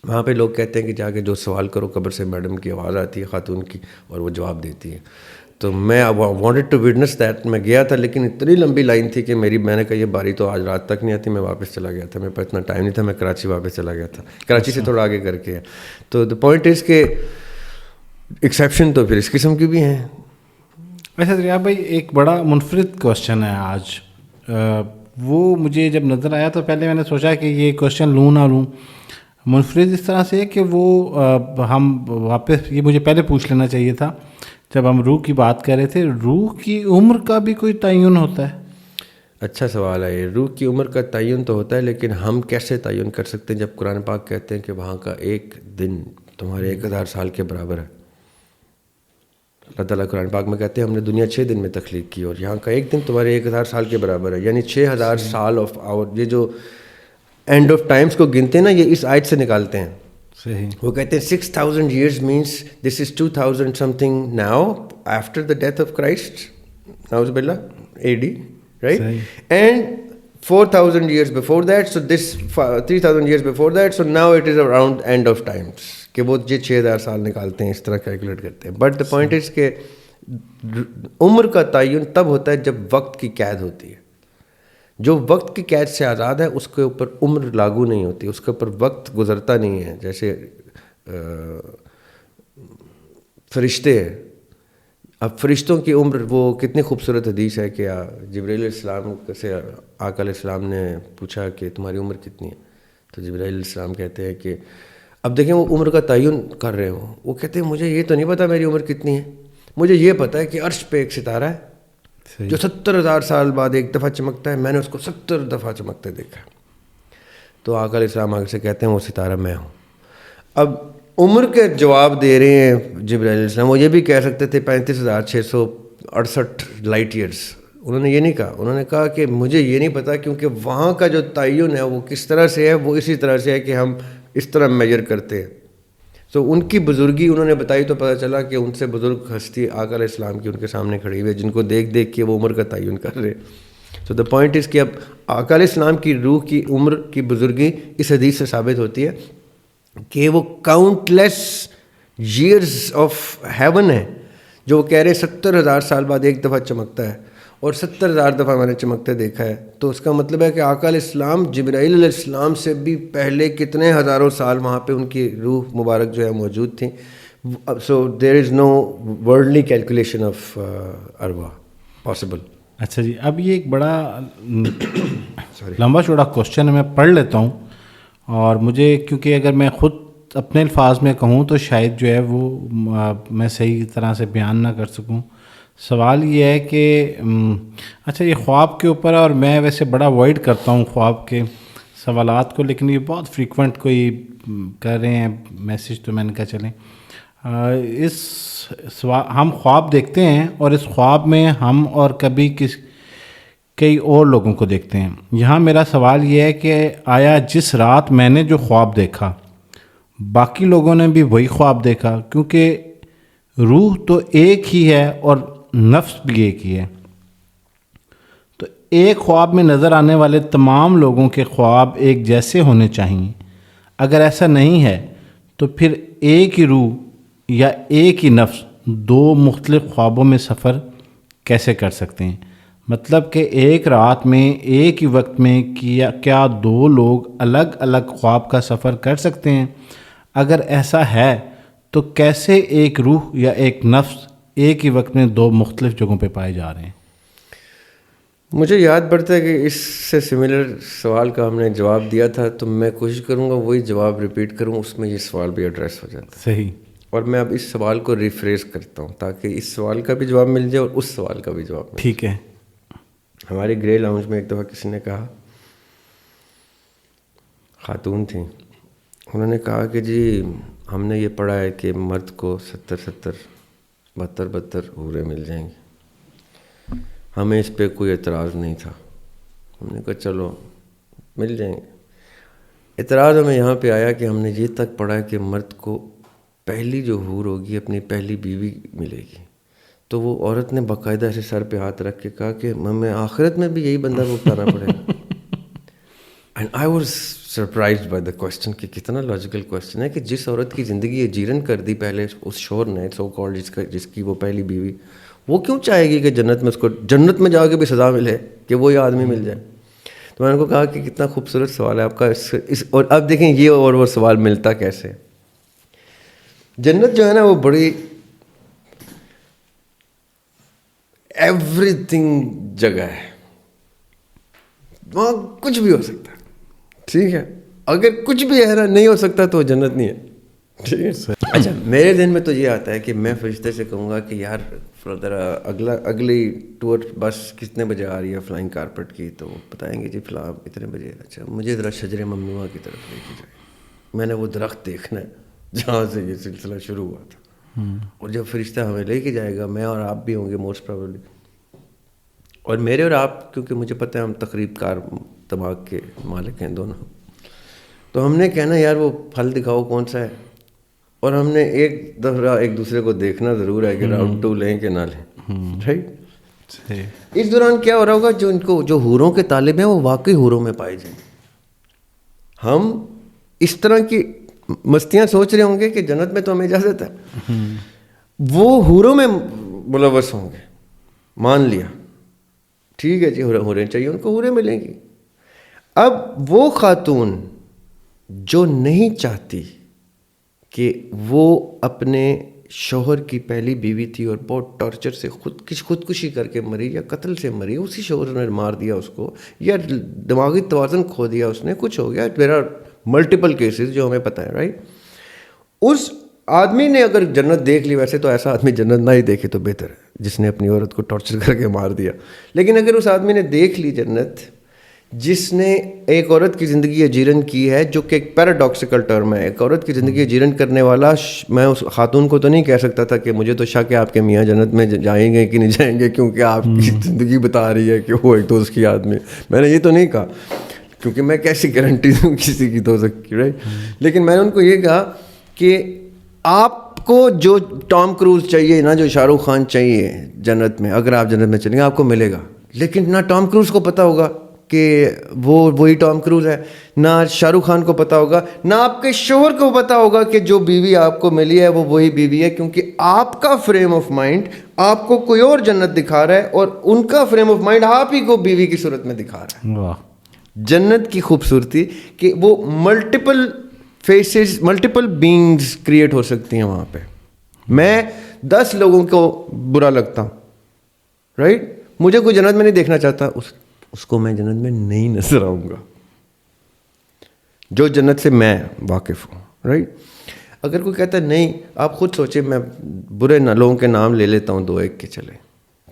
وہاں پہ لوگ کہتے ہیں کہ جا کے جو سوال کرو قبر سے، میڈم کی آواز آتی ہے خاتون کی، اور وہ جواب دیتی ہے۔ تو میں وانٹڈ ٹو وٹنس دیٹ، میں گیا تھا، لیکن اتنی لمبی لائن تھی کہ میں نے کہا یہ باری تو آج رات تک نہیں آتی، میں واپس چلا گیا تھا، میرے پاس اتنا ٹائم نہیں تھا، میں کراچی واپس چلا گیا تھا، کراچی سے تھوڑا آگے کر کے ہے۔ تو دا پوائنٹ از کہ ایکسیپشن تو پھر اس قسم کی بھی ہیں۔ ویسے دریا بھائی ایک بڑا منفرد کوشچن ہے آج، وہ مجھے جب نظر آیا تو پہلے میں نے سوچا کہ یہ کوشچن لوں نہ لوں۔ منفرد اس طرح سے کہ وہ ہم واپس، یہ مجھے پہلے پوچھ لینا چاہیے تھا جب ہم روح کی بات کر رہے تھے، روح کی عمر کا بھی کوئی تعین ہوتا ہے؟ اچھا سوال ہے یہ۔ روح کی عمر کا تعین تو ہوتا ہے، لیکن ہم کیسے تعین کر سکتے ہیں جب قرآن پاک کہتے ہیں کہ وہاں کا ایک دن تمہارے 1000 سال کے برابر ہے۔ اللہ تعالیٰ قرآن پاک میں کہتے ہیں ہم نے دنیا 6 دن میں تخلیق کی، اور یہاں کا ایک دن تمہارے 1000 سال کے برابر ہے، یعنی 6000 سال آف آور۔ یہ جو اینڈ آف ٹائمز کو گنتے ہیں نا، یہ اس آیت سے نکالتے ہیں۔ صحیح۔ وہ کہتے ہیں 6000 years means this is 2000 something now after the death of Christ, نعوذ باللہ، AD, right? And 4000 years before that, so this 3000 years before that, so now it is around end of times، کہ وہ یہ 6000 سال نکالتے ہیں، اس طرح کیلکولیٹ کرتے ہیں۔ بٹ دا پوائنٹ از کہ عمر کا تعین تب ہوتا ہے جب وقت کی قید ہوتی ہے۔ جو وقت کی قید سے آزاد ہے اس کے اوپر عمر لاگو نہیں ہوتی، اس کے اوپر وقت گزرتا نہیں ہے۔ جیسے فرشتے ہیں، اب فرشتوں کی عمر، وہ کتنی خوبصورت حدیث ہے کہ جبرائیل علیہ السلام سے آقا علیہ السلام نے پوچھا کہ تمہاری عمر کتنی ہے، تو جبرائیل علیہ السلام کہتے ہیں کہ اب دیکھیں وہ عمر کا تعین کر رہے ہوں، وہ کہتے ہیں مجھے یہ تو نہیں پتا میری عمر کتنی ہے، مجھے یہ پتا ہے کہ عرش پہ ایک ستارہ ہے جو 70,000 سال بعد ایک دفعہ چمکتا ہے، میں نے اس کو 70 دفعہ چمکتے دیکھا۔ تو آقا علیہ السلام آگے سے کہتے ہیں وہ ستارہ میں ہوں۔ اب عمر کے جواب دے رہے ہیں جبرائیل علیہ السلام، وہ یہ بھی کہہ سکتے تھے 35,668 لائٹ ایئرس، انہوں نے یہ نہیں کہا، انہوں نے کہا کہ مجھے یہ نہیں پتا، کیونکہ وہاں کا جو تعین ہے وہ کس طرح سے ہے، وہ اسی طرح سے ہے کہ ہم اس طرح میجر کرتے ہیں۔ تو ان کی بزرگی انہوں نے بتائی تو پتہ چلا کہ ان سے بزرگ ہستی آقا علیہ السلام کی ان کے سامنے کھڑی ہوئی ہے، جن کو دیکھ دیکھ کے وہ عمر کا تعین کر رہے۔ تو دا پوائنٹ از کہ اب آقا علیہ السلام کی روح کی عمر کی بزرگی اس حدیث سے ثابت ہوتی ہے کہ وہ countless years of heaven ہے، جو وہ کہہ رہے 70,000 سال بعد ایک دفعہ چمکتا ہے، اور 70,000 دفعہ میں نے چمکتے دیکھا ہے۔ تو اس کا مطلب ہے کہ آقا علیہ السلام جبرائیل علیہ السلام سے بھی پہلے کتنے ہزاروں سال وہاں پہ ان کی روح مبارک جو ہے موجود تھیں۔ سو دیر از نو ورلڈلی کیلکولیشن آف ارواح پاسبل۔ اچھا جی، اب یہ ایک بڑا لمبا چوڑا کوشچن ہے، میں پڑھ لیتا ہوں، اور مجھے کیونکہ اگر میں خود اپنے الفاظ میں کہوں تو شاید جو ہے وہ میں صحیح طرح سے بیان نہ کر سکوں۔ سوال یہ ہے کہ اچھا یہ خواب کے اوپر ہے، اور میں ویسے بڑا اوائڈ کرتا ہوں خواب کے سوالات کو، لیکن یہ بہت فریکوینٹ کوئی کر رہے ہیں میسیج، تو میں نے کہا چلیں ہم خواب دیکھتے ہیں، اور اس خواب میں ہم اور کئی اور لوگوں کو دیکھتے ہیں۔ یہاں میرا سوال یہ ہے کہ آیا جس رات میں نے جو خواب دیکھا باقی لوگوں نے بھی وہی خواب دیکھا؟ کیونکہ روح تو ایک ہی ہے اور نفس بھی ایک ہی ہے، تو ایک خواب میں نظر آنے والے تمام لوگوں کے خواب ایک جیسے ہونے چاہیے۔ اگر ایسا نہیں ہے تو پھر ایک ہی روح یا ایک ہی نفس دو مختلف خوابوں میں سفر کیسے کر سکتے ہیں؟ مطلب کہ ایک رات میں ایک ہی وقت میں کیا دو لوگ الگ الگ خواب کا سفر کر سکتے ہیں؟ اگر ایسا ہے تو کیسے ایک روح یا ایک نفس ایک ہی وقت میں دو مختلف جگہوں پہ پائے جا رہے ہیں؟ مجھے یاد پڑتا ہے کہ اس سے سملر سوال کا ہم نے جواب دیا تھا، تو میں کوشش کروں گا وہی جواب ریپیٹ کروں، اس میں یہ سوال بھی ایڈریس ہو جاتا ہے. صحیح. اور میں اب اس سوال کو ریفریز کرتا ہوں تاکہ اس سوال کا بھی جواب مل جائے اور اس سوال کا بھی جواب مل جائے. ٹھیک ہے. ہماری گرے لاؤنج میں ایک دفعہ کسی نے کہا، خاتون تھیں، انہوں نے کہا کہ جی ہم نے یہ پڑھا ہے کہ مرد کو 72 حوریں مل جائیں گی. ہمیں اس پہ کوئی اعتراض نہیں تھا. ہم نے کہا چلو مل جائیں گے. اعتراض ہمیں یہاں پہ آیا کہ ہم نے یہ تک پڑھا ہے کہ مرد کو پہلی جو حور ہوگی اپنی پہلی بیوی ملے گی. تو وہ عورت نے باقاعدہ ایسے سر پہ ہاتھ رکھ کے کہا کہ ہمیں آخرت میں بھی یہی بندہ بھگتانا پڑے گا. And I was surprised by the question کہ کتنا لاجیکل کوشچن ہے کہ جس عورت کی زندگی یہ جیرن کر دی پہلے اس شور نے سو کالڈ جس کی وہ پہلی بیوی، وہ کیوں چاہے گی کہ جنت میں اس کو جنت میں جا کے بھی سزا ملے کہ وہی آدمی مل جائے. تو میں نے ان کو کہا کہ کتنا خوبصورت سوال ہے آپ کا. اور اب دیکھیں یہ اور وہ سوال ملتا کیسے. جنت جو ہے نا وہ بڑی ایوری تھنگ جگہ ہے، وہاں کچھ بھی ہو سکتا ہے. ٹھیک ہے، اگر کچھ بھی ہے نا نہیں ہو سکتا تو وہ جنت نہیں ہے. ٹھیک ہے. اچھا میرے ذہن میں تو یہ آتا ہے کہ میں فرشتے سے کہوں گا کہ یار اگلی ٹور بس کتنے بجے آ رہی ہے فلائنگ کارپٹ کی، تو وہ بتائیں گے جی فلاں اتنے بجے. اچھا مجھے ذرا شجر ممنوعہ کی طرف لے کے جائے، میں نے وہ درخت دیکھنا ہے جہاں سے یہ سلسلہ شروع ہوا تھا. اور جب فرشتہ ہمیں لے کے جائے گا، میں اور آپ بھی ہوں گے موسٹ پروبیبلی، اور میرے اور آپ کیونکہ مجھے پتہ ہے ہم تقریب کار دماغ کے مالک ہیں دونوں، تو ہم نے کہنا یار وہ پھل دکھاؤ کون سا ہے، اور ہم نے ایک دفعہ ایک دوسرے کو دیکھنا ضرور ہے کہ راؤنڈ 2 لیں کہ نہ لیں. رائٹ. اس دوران کیا ہو رہا ہوگا، جو حوروں کے طالب ہیں وہ واقعی حوروں میں پائے جائیں. ہم اس طرح کی مستیاں سوچ رہے ہوں گے کہ جنت میں تو ہمیں اجازت ہے، وہ حوروں میں ملوث ہوں گے. مان لیا ٹھیک ہے جی حوریں چاہیے ان کو حوریں ملیں گی. اب وہ خاتون جو نہیں چاہتی کہ وہ اپنے شوہر کی پہلی بیوی تھی اور بہت ٹارچر سے خودکشی کر کے مری یا قتل سے مری، اسی شوہر نے مار دیا اس کو یا دماغی توازن کھو دیا اس نے، کچھ ہو گیا، دیر آر ملٹیپل کیسز جو ہمیں پتہ ہے. رائٹ. اس آدمی نے اگر جنت دیکھ لی، ویسے تو ایسا آدمی جنت نہ ہی دیکھے تو بہتر ہے جس نے اپنی عورت کو ٹارچر کر کے مار دیا. لیکن اگر اس آدمی نے دیکھ لی جنت جس نے ایک عورت کی زندگی اجیرن کی ہے، جو کہ ایک پیراڈاکسیکل ٹرم ہے، ایک عورت کی زندگی اجیرن کرنے والا، میں اس خاتون کو تو نہیں کہہ سکتا تھا کہ مجھے تو شک ہے آپ کے میاں جنت میں جائیں گے کہ نہیں جائیں گے کیونکہ آپ کی زندگی بتا رہی ہے کہ وہ ایک دوست کی آدمی. میں نے یہ تو نہیں کہا کیونکہ میں کیسی گارنٹی دوں کسی کی دوست کی. رائٹ. لیکن میں نے ان کو یہ کہا کہ آپ کو جو ٹام کروز چاہیے نا، جو شاہ رخ خان چاہیے جنت میں، اگر آپ جنت میں چلیں گے آپ کو ملے گا. لیکن نہ ٹام کروز کو پتہ ہوگا کہ وہی ٹام کروز ہے، نہ شاہ رخ خان کو پتہ ہوگا، نہ آپ کے شوہر کو پتہ ہوگا کہ جو بیوی آپ کو ملی ہے وہ وہی بیوی ہے، کیونکہ آپ کا فریم آف مائنڈ آپ کو کوئی اور جنت دکھا رہا ہے اور ان کا فریم آف مائنڈ آپ ہی کو بیوی کی صورت میں دکھا رہا ہے. واہ. جنت کی خوبصورتی کہ وہ multiple faces, multiple beings create ہو سکتی ہیں وہاں پہ. میں 10 لوگوں کو برا لگتا ہوں، رائٹ. مجھے کوئی جنت میں نہیں دیکھنا چاہتا، اس کو میں جنت میں نہیں نظر آؤں گا جو جنت سے میں واقف ہوں. رائٹ. اگر کوئی کہتا ہے نہیں، آپ خود سوچیں، میں برے لوگوں کے نام لے لیتا ہوں 2-1 کے چلے.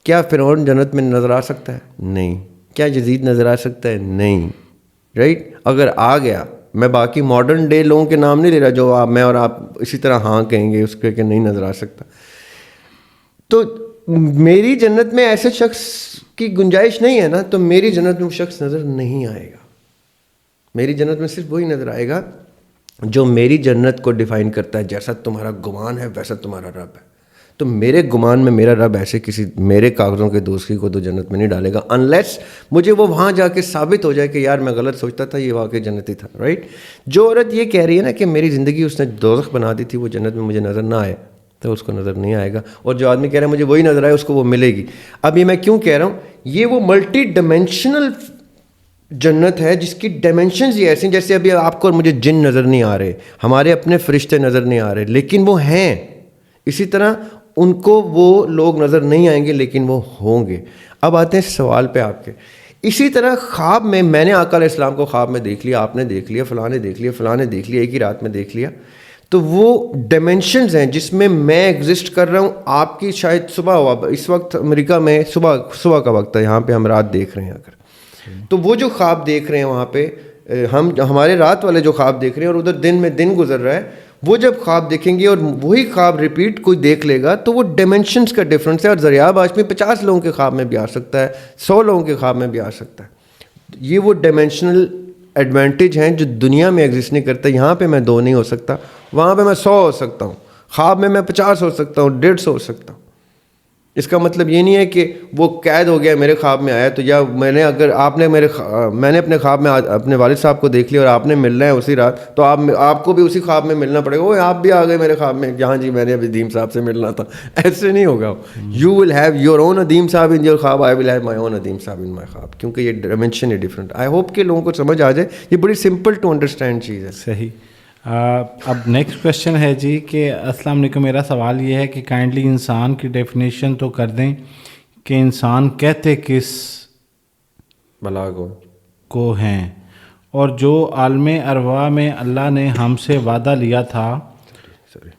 کیا فرعون جنت میں نظر آ سکتا ہے؟ نہیں. کیا یزید نظر آ سکتا ہے؟ نہیں. رائٹ. اگر آ گیا، میں باقی ماڈرن ڈے لوگوں کے نام نہیں لے رہا جو میں اور آپ اسی طرح ہاں کہیں گے اس کے کہ نہیں نظر آ سکتا. تو میری جنت میں ایسے شخص کی گنجائش نہیں ہے نا، تو میری جنت میں وہ شخص نظر نہیں آئے گا. میری جنت میں صرف وہی نظر آئے گا جو میری جنت کو ڈیفائن کرتا ہے. جیسا تمہارا گمان ہے ویسا تمہارا رب ہے. تو میرے گمان میں میرا رب ایسے کسی میرے کاغذوں کے دوستی کو تو جنت میں نہیں ڈالے گا، انلیس مجھے وہ وہاں جا کے ثابت ہو جائے کہ یار میں غلط سوچتا تھا، یہ واقعی جنتی تھا. رائٹ. جو عورت یہ کہہ رہی ہے نا کہ میری زندگی اس نے دوزخ بنا دی تھی، وہ جنت میں مجھے نظر نہ آئے، تو اس کو نظر نہیں آئے گا. اور جو آدمی کہہ رہا ہے مجھے وہی نظر آئے اس کو وہ ملے گی. اب یہ میں کیوں کہہ رہا ہوں, یہ وہ ملٹی ڈائمینشنل جنت ہے جس کی ڈائمینشنز یہ ایسی ہیں جیسے ابھی آپ کو اور مجھے جن نظر نہیں آ رہے, ہمارے اپنے فرشتے نظر نہیں آ رہے, لیکن وہ ہیں. اسی طرح ان کو وہ لوگ نظر نہیں آئیں گے لیکن وہ ہوں گے. اب آتے ہیں سوال پہ آپ کے. اسی طرح خواب میں نے آقا علیہ السلام کو خواب میں دیکھ لیا, آپ نے دیکھ لیا, فلاں نے دیکھ لیا, فلاں نے دیکھ لیا, ایک ہی رات میں دیکھ لیا. تو وہ ڈائمینشنز ہیں جس میں میں ایگزسٹ کر رہا ہوں. آپ کی شاید صبح ہوا, اس وقت امریکہ میں صبح کا وقت ہے, یہاں پہ ہم رات دیکھ رہے ہیں. اگر تو وہ جو خواب دیکھ رہے ہیں وہاں پہ ہمارے رات والے جو خواب دیکھ رہے ہیں اور ادھر دن میں دن گزر رہا ہے, وہ جب خواب دیکھیں گے اور وہی خواب ریپیٹ کوئی دیکھ لے گا تو وہ ڈائمینشنز کا ڈفرینس ہے. اور ذریعہ ہاشمی 50 لوگوں کے خواب میں بھی آ سکتا ہے, 100 لوگوں کے خواب میں بھی آ سکتا ہے. یہ وہ ڈائمینشنل ایڈوانٹیج ہیں جو دنیا میں ایگزسٹ نہیں کرتا. یہاں پہ میں 2 نہیں ہو سکتا, وہاں پہ میں 100 ہو سکتا ہوں, خواب میں 50 ہو سکتا ہوں, 150 ہو سکتا ہوں. اس کا مطلب یہ نہیں ہے کہ وہ قید ہو گیا میرے خواب میں آیا تو یا میں نے اپنے خواب میں اپنے والد صاحب کو دیکھ لیا اور آپ نے ملنا ہے اسی رات تو آپ کو بھی اسی خواب میں ملنا پڑے گا. وہ آپ بھی آ گئے میرے خواب میں, جہاں جی میں نے ابھی ادیم صاحب سے ملنا تھا. ایسے نہیں ہوگا. You will have your own Adeem صاحب ان یور خواب, آئی ول ہیو مائی اون ادیم صاحب ان مائی خواب, کیونکہ یہ ڈائمینشن ہے ڈفرینٹ. آئی ہوپ کہ لوگوں کو سمجھ آ جائے. یہ بڑی سمپل ٹو انڈرسٹینڈ چیز ہے. صحیح. اب نیکسٹ کویشچن ہے جی کہ السلام علیکم, میرا سوال یہ ہے کہ کائنڈلی انسان کی ڈیفینیشن تو کر دیں کہ انسان کہتے کس بلا کو ہیں, اور جو عالم ارواح میں اللہ نے ہم سے وعدہ لیا تھا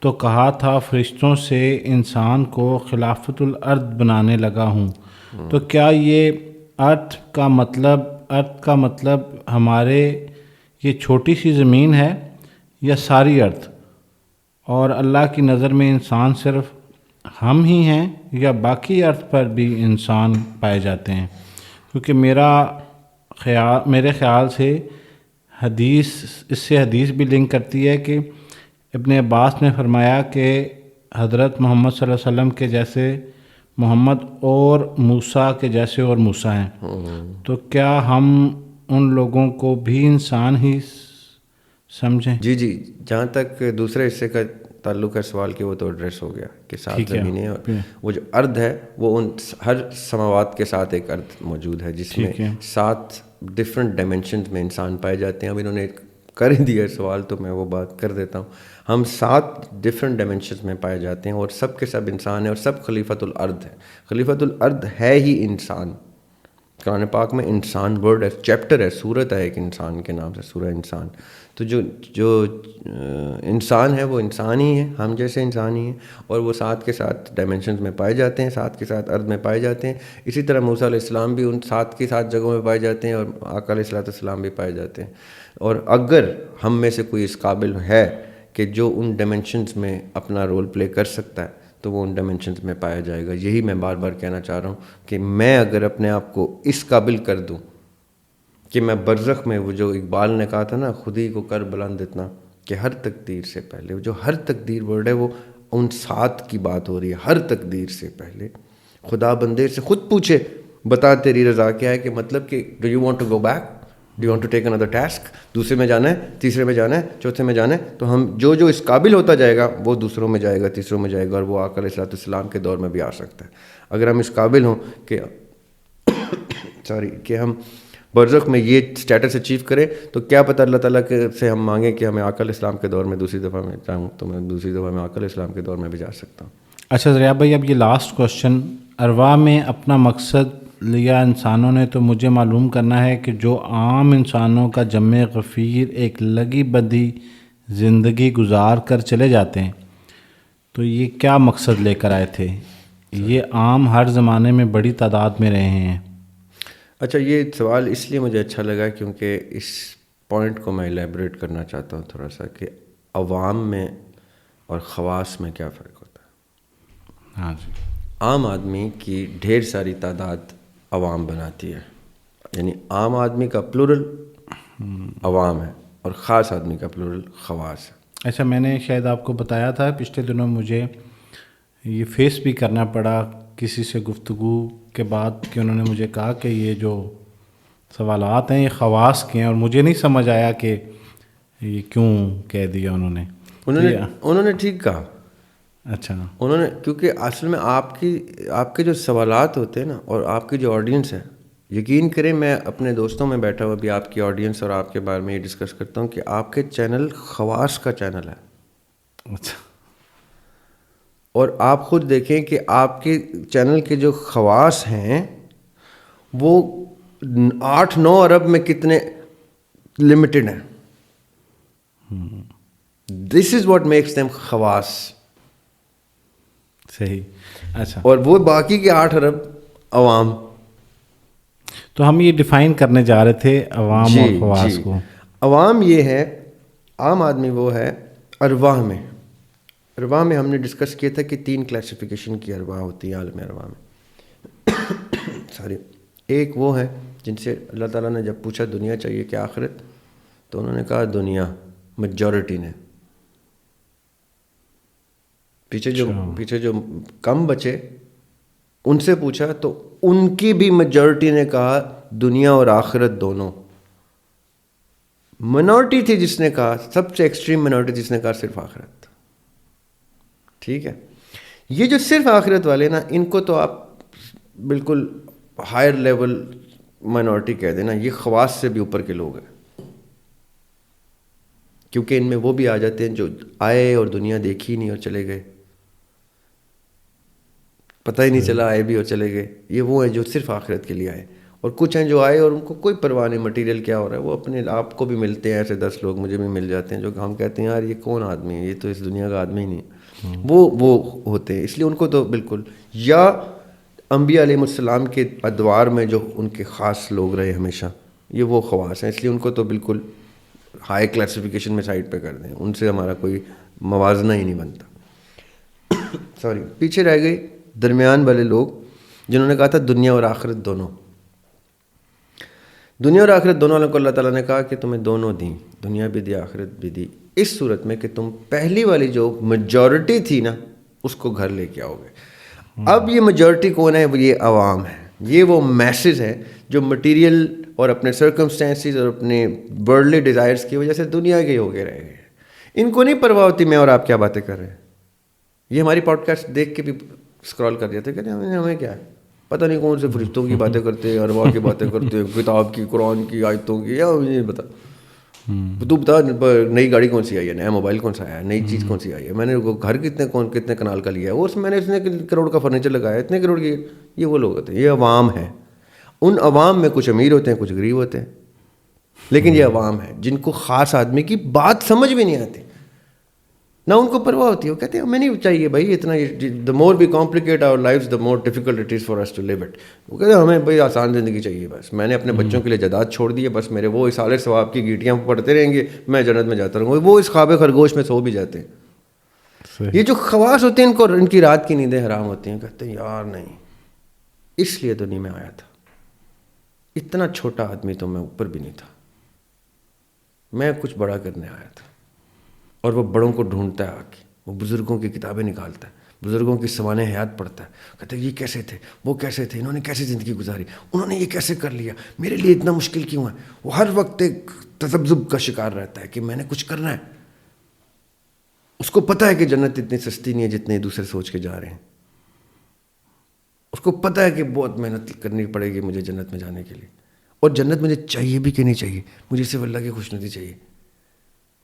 تو کہا تھا فرشتوں سے انسان کو خلافت الارض بنانے لگا ہوں. تو کیا یہ ارتھ کا مطلب ہمارے یہ چھوٹی سی زمین ہے یا ساری ارتھ, اور اللہ کی نظر میں انسان صرف ہم ہی ہیں یا باقی ارتھ پر بھی انسان پائے جاتے ہیں؟ کیونکہ میرے خیال سے اس سے حدیث بھی لنک کرتی ہے کہ ابن عباس نے فرمایا کہ حضرت محمد صلی اللہ علیہ وسلم کے جیسے محمد اور موسیٰ کے جیسے اور موسیٰ ہیں. تو کیا ہم ان لوگوں کو بھی انسان ہی سمجھیں؟ جی جہاں تک دوسرے حصے کا تعلق ہے سوال کے وہ تو ایڈریس ہو گیا کہ 7 زمینیں اور وہ جو ارض ہے وہ ان ہر سماوات کے ساتھ ایک ارض موجود ہے جس میں 7 ڈفرینٹ ڈائمینشنز میں انسان پائے جاتے ہیں. اب انہوں نے کر ہی دیا سوال تو میں وہ بات کر دیتا ہوں. ہم 7 ڈفرینٹ ڈائمینشنز میں پائے جاتے ہیں اور سب کے سب انسان ہیں اور سب خلیفۃ الارض ہے. خلیفۃ الارض ہے ہی انسان. قرآن پاک میں انسان ورڈ ہے, چیپٹر ہے, سورت ہے ایک انسان کے نام سے, سورہ انسان. تو جو انسان ہے وہ انسان ہی ہے, ہم جیسے انسان ہی ہیں, اور وہ 7 کے 7 ڈائمینشنز میں پائے جاتے ہیں, 7 کے 7 ارض میں پائے جاتے ہیں. اسی طرح موسیٰ علیہ السلام بھی ان 7 کی 7 جگہوں میں پائے جاتے ہیں اور آقا علیہ السلام بھی پائے جاتے ہیں. اور اگر ہم میں سے کوئی اس قابل ہے کہ جو ان ڈائمینشنز میں اپنا رول پلے کر سکتا ہے تو وہ ان ڈائمینشنز میں پایا جائے گا. یہی میں بار بار کہنا چاہ رہا ہوں کہ میں اگر اپنے آپ کو اس قابل کر دوں کہ میں برزخ میں, وہ جو اقبال نے کہا تھا نا, خود ہی کو کر بلند اتنا کہ ہر تقدیر سے پہلے, جو ہر تقدیر ورڈ ہے وہ ان 7 کی بات ہو رہی ہے. ہر تقدیر سے پہلے خدا بندے سے خود پوچھے بتا تیری رضا کیا ہے, کہ مطلب کہ do you want to go back, do you want to take another task, دوسرے میں جانا ہے, تیسرے میں جانا ہے, چوتھے میں جانا ہے. تو ہم جو اس قابل ہوتا جائے گا وہ دوسروں میں جائے گا, تیسروں میں جائے گا, اور وہ آقا علیہ السلام کے دور میں بھی آ سکتا ہے. اگر ہم اس قابل ہوں کہ ہم برزخ میں یہ سٹیٹس اچیو کریں تو کیا پتہ اللہ تعالیٰ سے ہم مانگیں کہ ہمیں آقا علیہ السلام کے دور میں دوسری دفعہ میں جاؤں تو میں دوسری دفعہ میں آقا علیہ السلام کے دور میں بھی جا سکتا ہوں. اچھا ذریعہ بھائی, اب یہ لاسٹ کویشچن, ارواح میں اپنا مقصد لیا انسانوں نے, تو مجھے معلوم کرنا ہے کہ جو عام انسانوں کا جمع غفیر ایک لگی بدی زندگی گزار کر چلے جاتے ہیں, تو یہ کیا مقصد لے کر آئے تھے؟ یہ عام ہر زمانے میں بڑی تعداد میں رہے ہیں. اچھا, یہ سوال اس لیے مجھے اچھا لگا کیونکہ اس پوائنٹ کو میں ایلیبریٹ کرنا چاہتا ہوں تھوڑا سا, کہ عوام میں اور خواص میں کیا فرق ہوتا ہے. ہاں جی. عام آدمی کی ڈھیر ساری تعداد عوام بناتی ہے, یعنی عام آدمی کا پلورل عوام ہے اور خاص آدمی کا پلورل خواص ہے. اچھا, میں نے شاید آپ کو بتایا تھا پچھلے دنوں مجھے یہ فیس بھی کرنا پڑا کسی سے گفتگو کے بعد کہ انہوں نے مجھے کہا کہ یہ جو سوالات ہیں یہ خواص کے ہیں, اور مجھے نہیں سمجھ آیا کہ یہ کیوں کہہ دیا انہوں نے. انہوں نے ٹھیک کہا, اچھا انہوں نے، کیونکہ اصل میں آپ کے جو سوالات ہوتے ہیں نا، اور آپ کی جو آڈینس ہے، یقین کریں میں اپنے دوستوں میں بیٹھا ہوا بھی آپ کی آڈینس اور آپ کے بارے میں یہ ڈسکس کرتا ہوں کہ آپ کے چینل خواص کا چینل ہے. اچھا اور آپ خود دیکھیں کہ آپ کے چینل کے جو خواص ہیں وہ 8-9 ارب میں کتنے لمیٹڈ ہیں. دس از واٹ میکس دیم خواص. صحیح. اچھا اور وہ باقی کے 8 ارب عوام. تو ہم یہ ڈیفائن کرنے جا رہے تھے عوام اور خواص کو. عوام یہ ہے، عام آدمی وہ ہے ارواح میں. ارواح میں ہم نے ڈسکس کیا تھا کہ 3 کلاسیفیکیشن کی ارواح ہوتی ہیں عالم ارواح میں. سوری. ایک وہ ہے جن سے اللہ تعالیٰ نے جب پوچھا دنیا چاہیے کہ آخرت، تو انہوں نے کہا دنیا، میجورٹی نے. پیچھے جو کم بچے ان سے پوچھا تو ان کی بھی میجورٹی نے کہا دنیا اور آخرت دونوں. منورٹی تھی جس نے کہا، سب سے ایکسٹریم منورٹی جس نے کہا صرف آخرت. ٹھیک ہے. یہ جو صرف آخرت والے نا، ان کو تو آپ بالکل ہائر لیول منورٹی کہہ دینا. یہ خواص سے بھی اوپر کے لوگ ہیں، کیونکہ ان میں وہ بھی آ جاتے ہیں جو آئے اور دنیا دیکھی نہیں اور چلے گئے، پتہ ہی نہیں چلا آئے بھی اور چلے گئے. یہ وہ ہیں جو صرف آخرت کے لیے آئے. اور کچھ ہیں جو آئے اور ان کو کوئی پرواہ نہیں مٹیریل کیا ہو رہا ہے، وہ اپنے آپ کو بھی ملتے ہیں. ایسے 10 لوگ مجھے بھی مل جاتے ہیں جو ہم کہتے ہیں یار یہ کون آدمی ہے، یہ تو اس دنیا کا آدمی ہی نہیں ہے. وہ ہوتے ہیں. اس لیے ان کو تو بالکل، یا انبیاء علیہ السلام کے ادوار میں جو ان کے خاص لوگ رہے ہمیشہ، یہ وہ خواص ہیں. اس لیے ان کو تو بالکل ہائی کلاسیفیکیشن میں سائڈ پہ کر دیں. ان سے ہمارا کوئی موازنہ ہی نہیں بنتا. سوری. پیچھے رہ گئی درمیان والے لوگ جنہوں نے کہا تھا دنیا اور آخرت دونوں. دنیا اور آخرت دونوں والوں کو اللہ تعالیٰ نے کہا کہ تمہیں دونوں دیں، دنیا بھی دی آخرت بھی دی، اس صورت میں کہ تم پہلی والی جو میجورٹی تھی نا اس کو گھر لے کے آؤ گے. اب یہ میجورٹی کون ہے؟ یہ عوام ہے. یہ وہ میسز ہے جو مٹیریل اور اپنے سرکمسٹینسز اور اپنے ورلڈلی ڈیزائرز کی وجہ سے دنیا کے ہو گئے رہ گئے. ان کو نہیں پرواہ ہوتی میں اور آپ کیا باتیں کر رہے ہیں. یہ ہماری پوڈ کاسٹ دیکھ کے بھی اسکرال کر دیتے کہتے ہیں ہمیں کیا ہے، پتہ نہیں کون سے فرشتوں کی باتیں کرتے ہیں، ارواح کی باتیں کرتے ہیں، کتاب کی، قرآن کی آیتوں کی، یا مجھے بتا تو بتا نئی گاڑی کون سی آئی ہے، نیا موبائل کون سا آیا ہے، نئی چیز کون سی آئی ہے، میں نے گھر کتنے کنال کا لیا ہے، اور میں نے اتنے کروڑ کا فرنیچر لگایا ہے، اتنے کروڑ کی. یہ وہ لوگ ہوتے ہیں، یہ عوام ہیں. ان عوام میں کچھ امیر ہوتے ہیں، کچھ غریب ہوتے ہیں، لیکن یہ عوام ہے جن کو خاص آدمی کی بات سمجھ بھی نہیں آتی، نہ ان کو پرواہ ہوتی ہے. وہ کہتے ہیں ہمیں نہیں چاہیے بھائی اتنا، the more we complicate our life the more difficult it is for us to leave it. وہ کہتے ہیں ہمیں بھائی آسان زندگی چاہیے، بس میں نے اپنے بچوں کے لیے جائیداد چھوڑ دی ہے، بس میرے وہ اصالِ ثواب کی گیٹیاں پڑھتے رہیں گے، میں جنت میں جاتا رہوں گا. وہ اس خواب خرگوش میں سو بھی جاتے ہیں. یہ جو خواص ہوتے ہیں ان کی رات کی نیندیں حرام ہوتی ہیں. کہتے ہیں یار نہیں، اس لیے دنیا میں آیا تھا، اتنا چھوٹا آدمی تو میں اوپر بھی نہیں تھا، میں کچھ بڑا کرنے آیا تھا. اور وہ بڑوں کو ڈھونڈتا ہے آ کے، وہ بزرگوں کی کتابیں نکالتا ہے، بزرگوں کی سوانح حیات پڑھتا ہے. کہتے ہیں یہ کیسے تھے، وہ کیسے تھے، انہوں نے کیسے زندگی گزاری، انہوں نے یہ کیسے کر لیا، میرے لیے اتنا مشکل کیوں ہے. وہ ہر وقت ایک تذبذب کا شکار رہتا ہے کہ میں نے کچھ کرنا ہے. اس کو پتہ ہے کہ جنت اتنی سستی نہیں ہے جتنے دوسرے سوچ کے جا رہے ہیں. اس کو پتہ ہے کہ بہت محنت کرنی پڑے گی مجھے جنت میں جانے کے لیے. اور جنت مجھے چاہیے بھی کہ نہیں چاہیے، مجھے صرف اللہ کی خوشنودی چاہیے.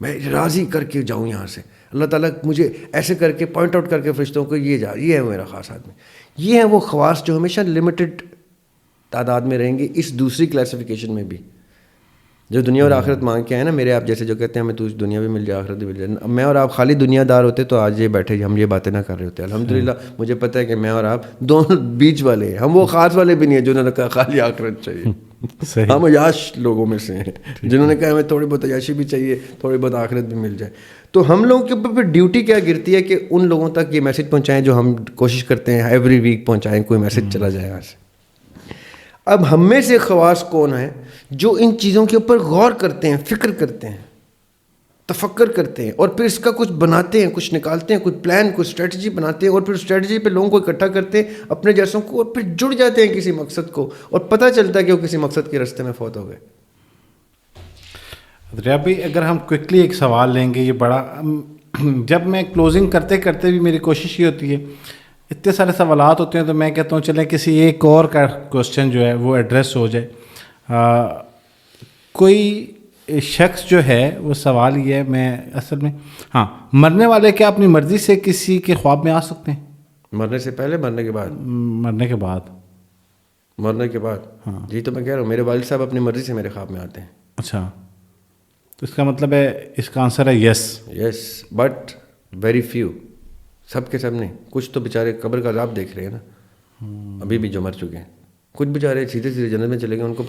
میں راضی کر کے جاؤں یہاں سے. اللہ تعالیٰ مجھے ایسے کر کے پوائنٹ آؤٹ کر کے فرشتوں کو یہ ہے میرا خاص آدمی. یہ ہیں وہ خواص جو ہمیشہ لمیٹڈ تعداد میں رہیں گے اس دوسری کلاسیفیکیشن میں بھی. جو دنیا اور آخرت مانگ کے آئے نا میرے آپ جیسے، جو کہتے ہیں ہمیں تو دنیا بھی مل جائے آخرت بھی مل جائے. میں اور آپ خالی دنیا دار ہوتے تو آج یہ بیٹھے ہم یہ باتیں نہ کر رہے ہوتے. الحمدللہ مجھے پتہ ہے کہ میں اور آپ دونوں بیچ والے ہیں. ہم وہ خاص والے بھی نہیں ہیں جنہوں نے کہا خالی آخرت چاہیے. ہم عیاش لوگوں میں سے ہیں جنہوں نے کہا ہمیں تھوڑی بہت عیاشی بھی چاہیے، تھوڑی بہت آخرت بھی مل جائے. تو ہم لوگوں کے اوپر پھر ڈیوٹی کیا گرتی ہے کہ ان لوگوں تک یہ میسج پہنچائیں جو ہم کوشش کرتے ہیں ایوری ویک پہنچائیں، کوئی میسج چلا جائے یہاں سے. اب ہم میں سے خواص کون ہیں جو ان چیزوں کے اوپر غور کرتے ہیں، فکر کرتے ہیں، تفکر کرتے ہیں، اور پھر اس کا کچھ بناتے ہیں، کچھ نکالتے ہیں، کچھ پلان، کچھ اسٹریٹجی بناتے ہیں، اور پھر اسٹریٹجی پہ لوگوں کو اکٹھا کرتے ہیں اپنے جیسوں کو، اور پھر جڑ جاتے ہیں کسی مقصد کو، اور پتہ چلتا ہے کہ وہ کسی مقصد کے راستے میں فوت ہو گئے. ریاب بھائی اگر ہم کوئکلی ایک سوال لیں گے، یہ بڑا جب میں کلوزنگ کرتے کرتے بھی میری کوشش یہ ہوتی ہے، اتنے سارے سوالات ہوتے ہیں تو میں کہتا ہوں چلیں کسی ایک اور کا کوشچن جو ہے وہ ایڈریس ہو جائے. کوئی شخص جو ہے وہ سوال یہ ہے، میں اصل میں ہاں، مرنے والے کیا اپنی مرضی سے کسی کے خواب میں آ سکتے ہیں؟ مرنے سے پہلے، مرنے کے بعد؟ مرنے کے بعد. مرنے کے بعد ہاں جی. تو میں کہہ رہا ہوں میرے والد صاحب اپنی مرضی سے میرے خواب میں آتے ہیں. اچھا، تو اس کا مطلب ہے، اس کا آنسر ہے یس. یس، بٹ ویری فیو. سب کے سب نہیں. کچھ تو بیچارے قبر کا عذاب دیکھ رہے ہیں نا ابھی بھی، جو مر چکے ہیں. کچھ بیچارے سیدھے سیدھے جنت میں چلے گئے. ان کو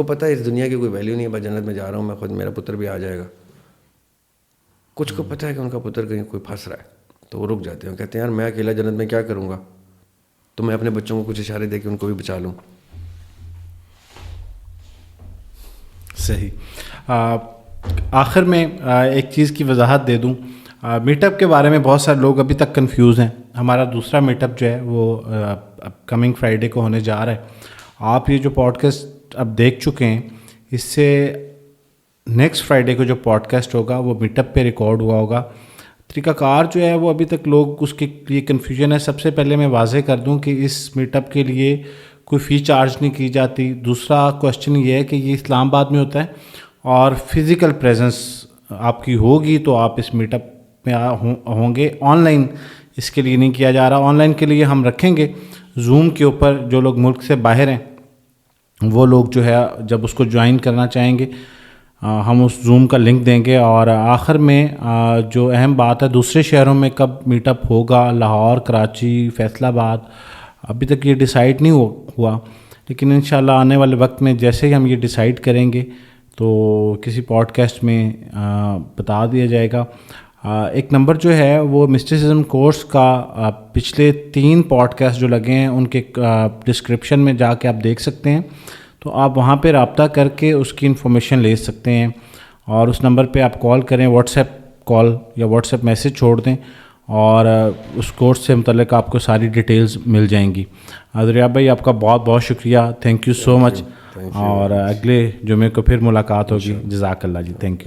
پتہ ہے اس دنیا کی کوئی ویلیو نہیں ہے، بس جنت میں جا رہا ہوں میں، خود میرا پتر بھی آ جائے گا. کچھ کو پتہ ہے کہ ان کا پتر کہیں کوئی پھنس رہا ہے تو وہ رک جاتے ہیں، کہتے ہیں یار میں اکیلا جنت میں کیا کروں گا، تو میں اپنے بچوں کو کچھ اشارے دے کے ان کو بھی بچا لوں. صحیح. آخر میں ایک چیز کی وضاحت دے دوں. میٹ اپ کے بارے میں بہت سارے لوگ ابھی تک کنفیوز ہیں. ہمارا دوسرا میٹ اپ جو ہے وہ کمنگ فرائیڈے کو ہونے جا رہا ہے. آپ یہ جو پوڈ کاسٹ اب دیکھ چکے ہیں، اس سے نیکسٹ فرائیڈے کو جو پوڈ کاسٹ ہوگا وہ میٹ اپ پہ ریکارڈ ہوا ہوگا. طریقہ کار جو ہے وہ ابھی تک لوگ اس کے لیے کنفیوژن ہے. سب سے پہلے میں واضح کر دوں کہ اس میٹ اپ کے لیے کوئی فی چارج نہیں کی جاتی. دوسرا کویشچن یہ ہے کہ یہ اسلام آباد میں ہوتا ہے اور فزیکل پریزنس آپ کی ہوگی تو آپ اس میٹ اپ میں ہوں گے. آن لائن اس کے لیے نہیں کیا جا رہا. آن لائن کے لیے ہم رکھیں گے زوم کے اوپر. جو لوگ ملک سے باہر ہیں وہ لوگ جو ہے جب اس کو جوائن کرنا چاہیں گے ہم اس زوم کا لنک دیں گے. اور آخر میں جو اہم بات ہے، دوسرے شہروں میں کب میٹ اپ ہوگا، لاہور، کراچی، فیصل آباد، ابھی تک یہ ڈیسائیڈ نہیں ہوا، لیکن انشاءاللہ آنے والے وقت میں جیسے ہی ہم یہ ڈیسائیڈ کریں گے تو کسی پوڈ کاسٹ میں بتا دیا جائے گا. ایک نمبر جو ہے وہ مسٹیسزم کورس کا پچھلے 3 پوڈ کاسٹ جو لگے ہیں ان کے ڈسکرپشن میں جا کے آپ دیکھ سکتے ہیں. تو آپ وہاں پہ رابطہ کر کے اس کی انفارمیشن لے سکتے ہیں، اور اس نمبر پہ آپ کال کریں، واٹس ایپ کال یا واٹس ایپ میسج چھوڑ دیں، اور اس کورس سے متعلق آپ کو ساری ڈیٹیلز مل جائیں گی. دریاب بھائی آپ کا بہت بہت شکریہ. تھینک یو سو مچ. اور اگلے جمعے کو پھر ملاقات ہوگی. جزاک اللہ جی. Thank you.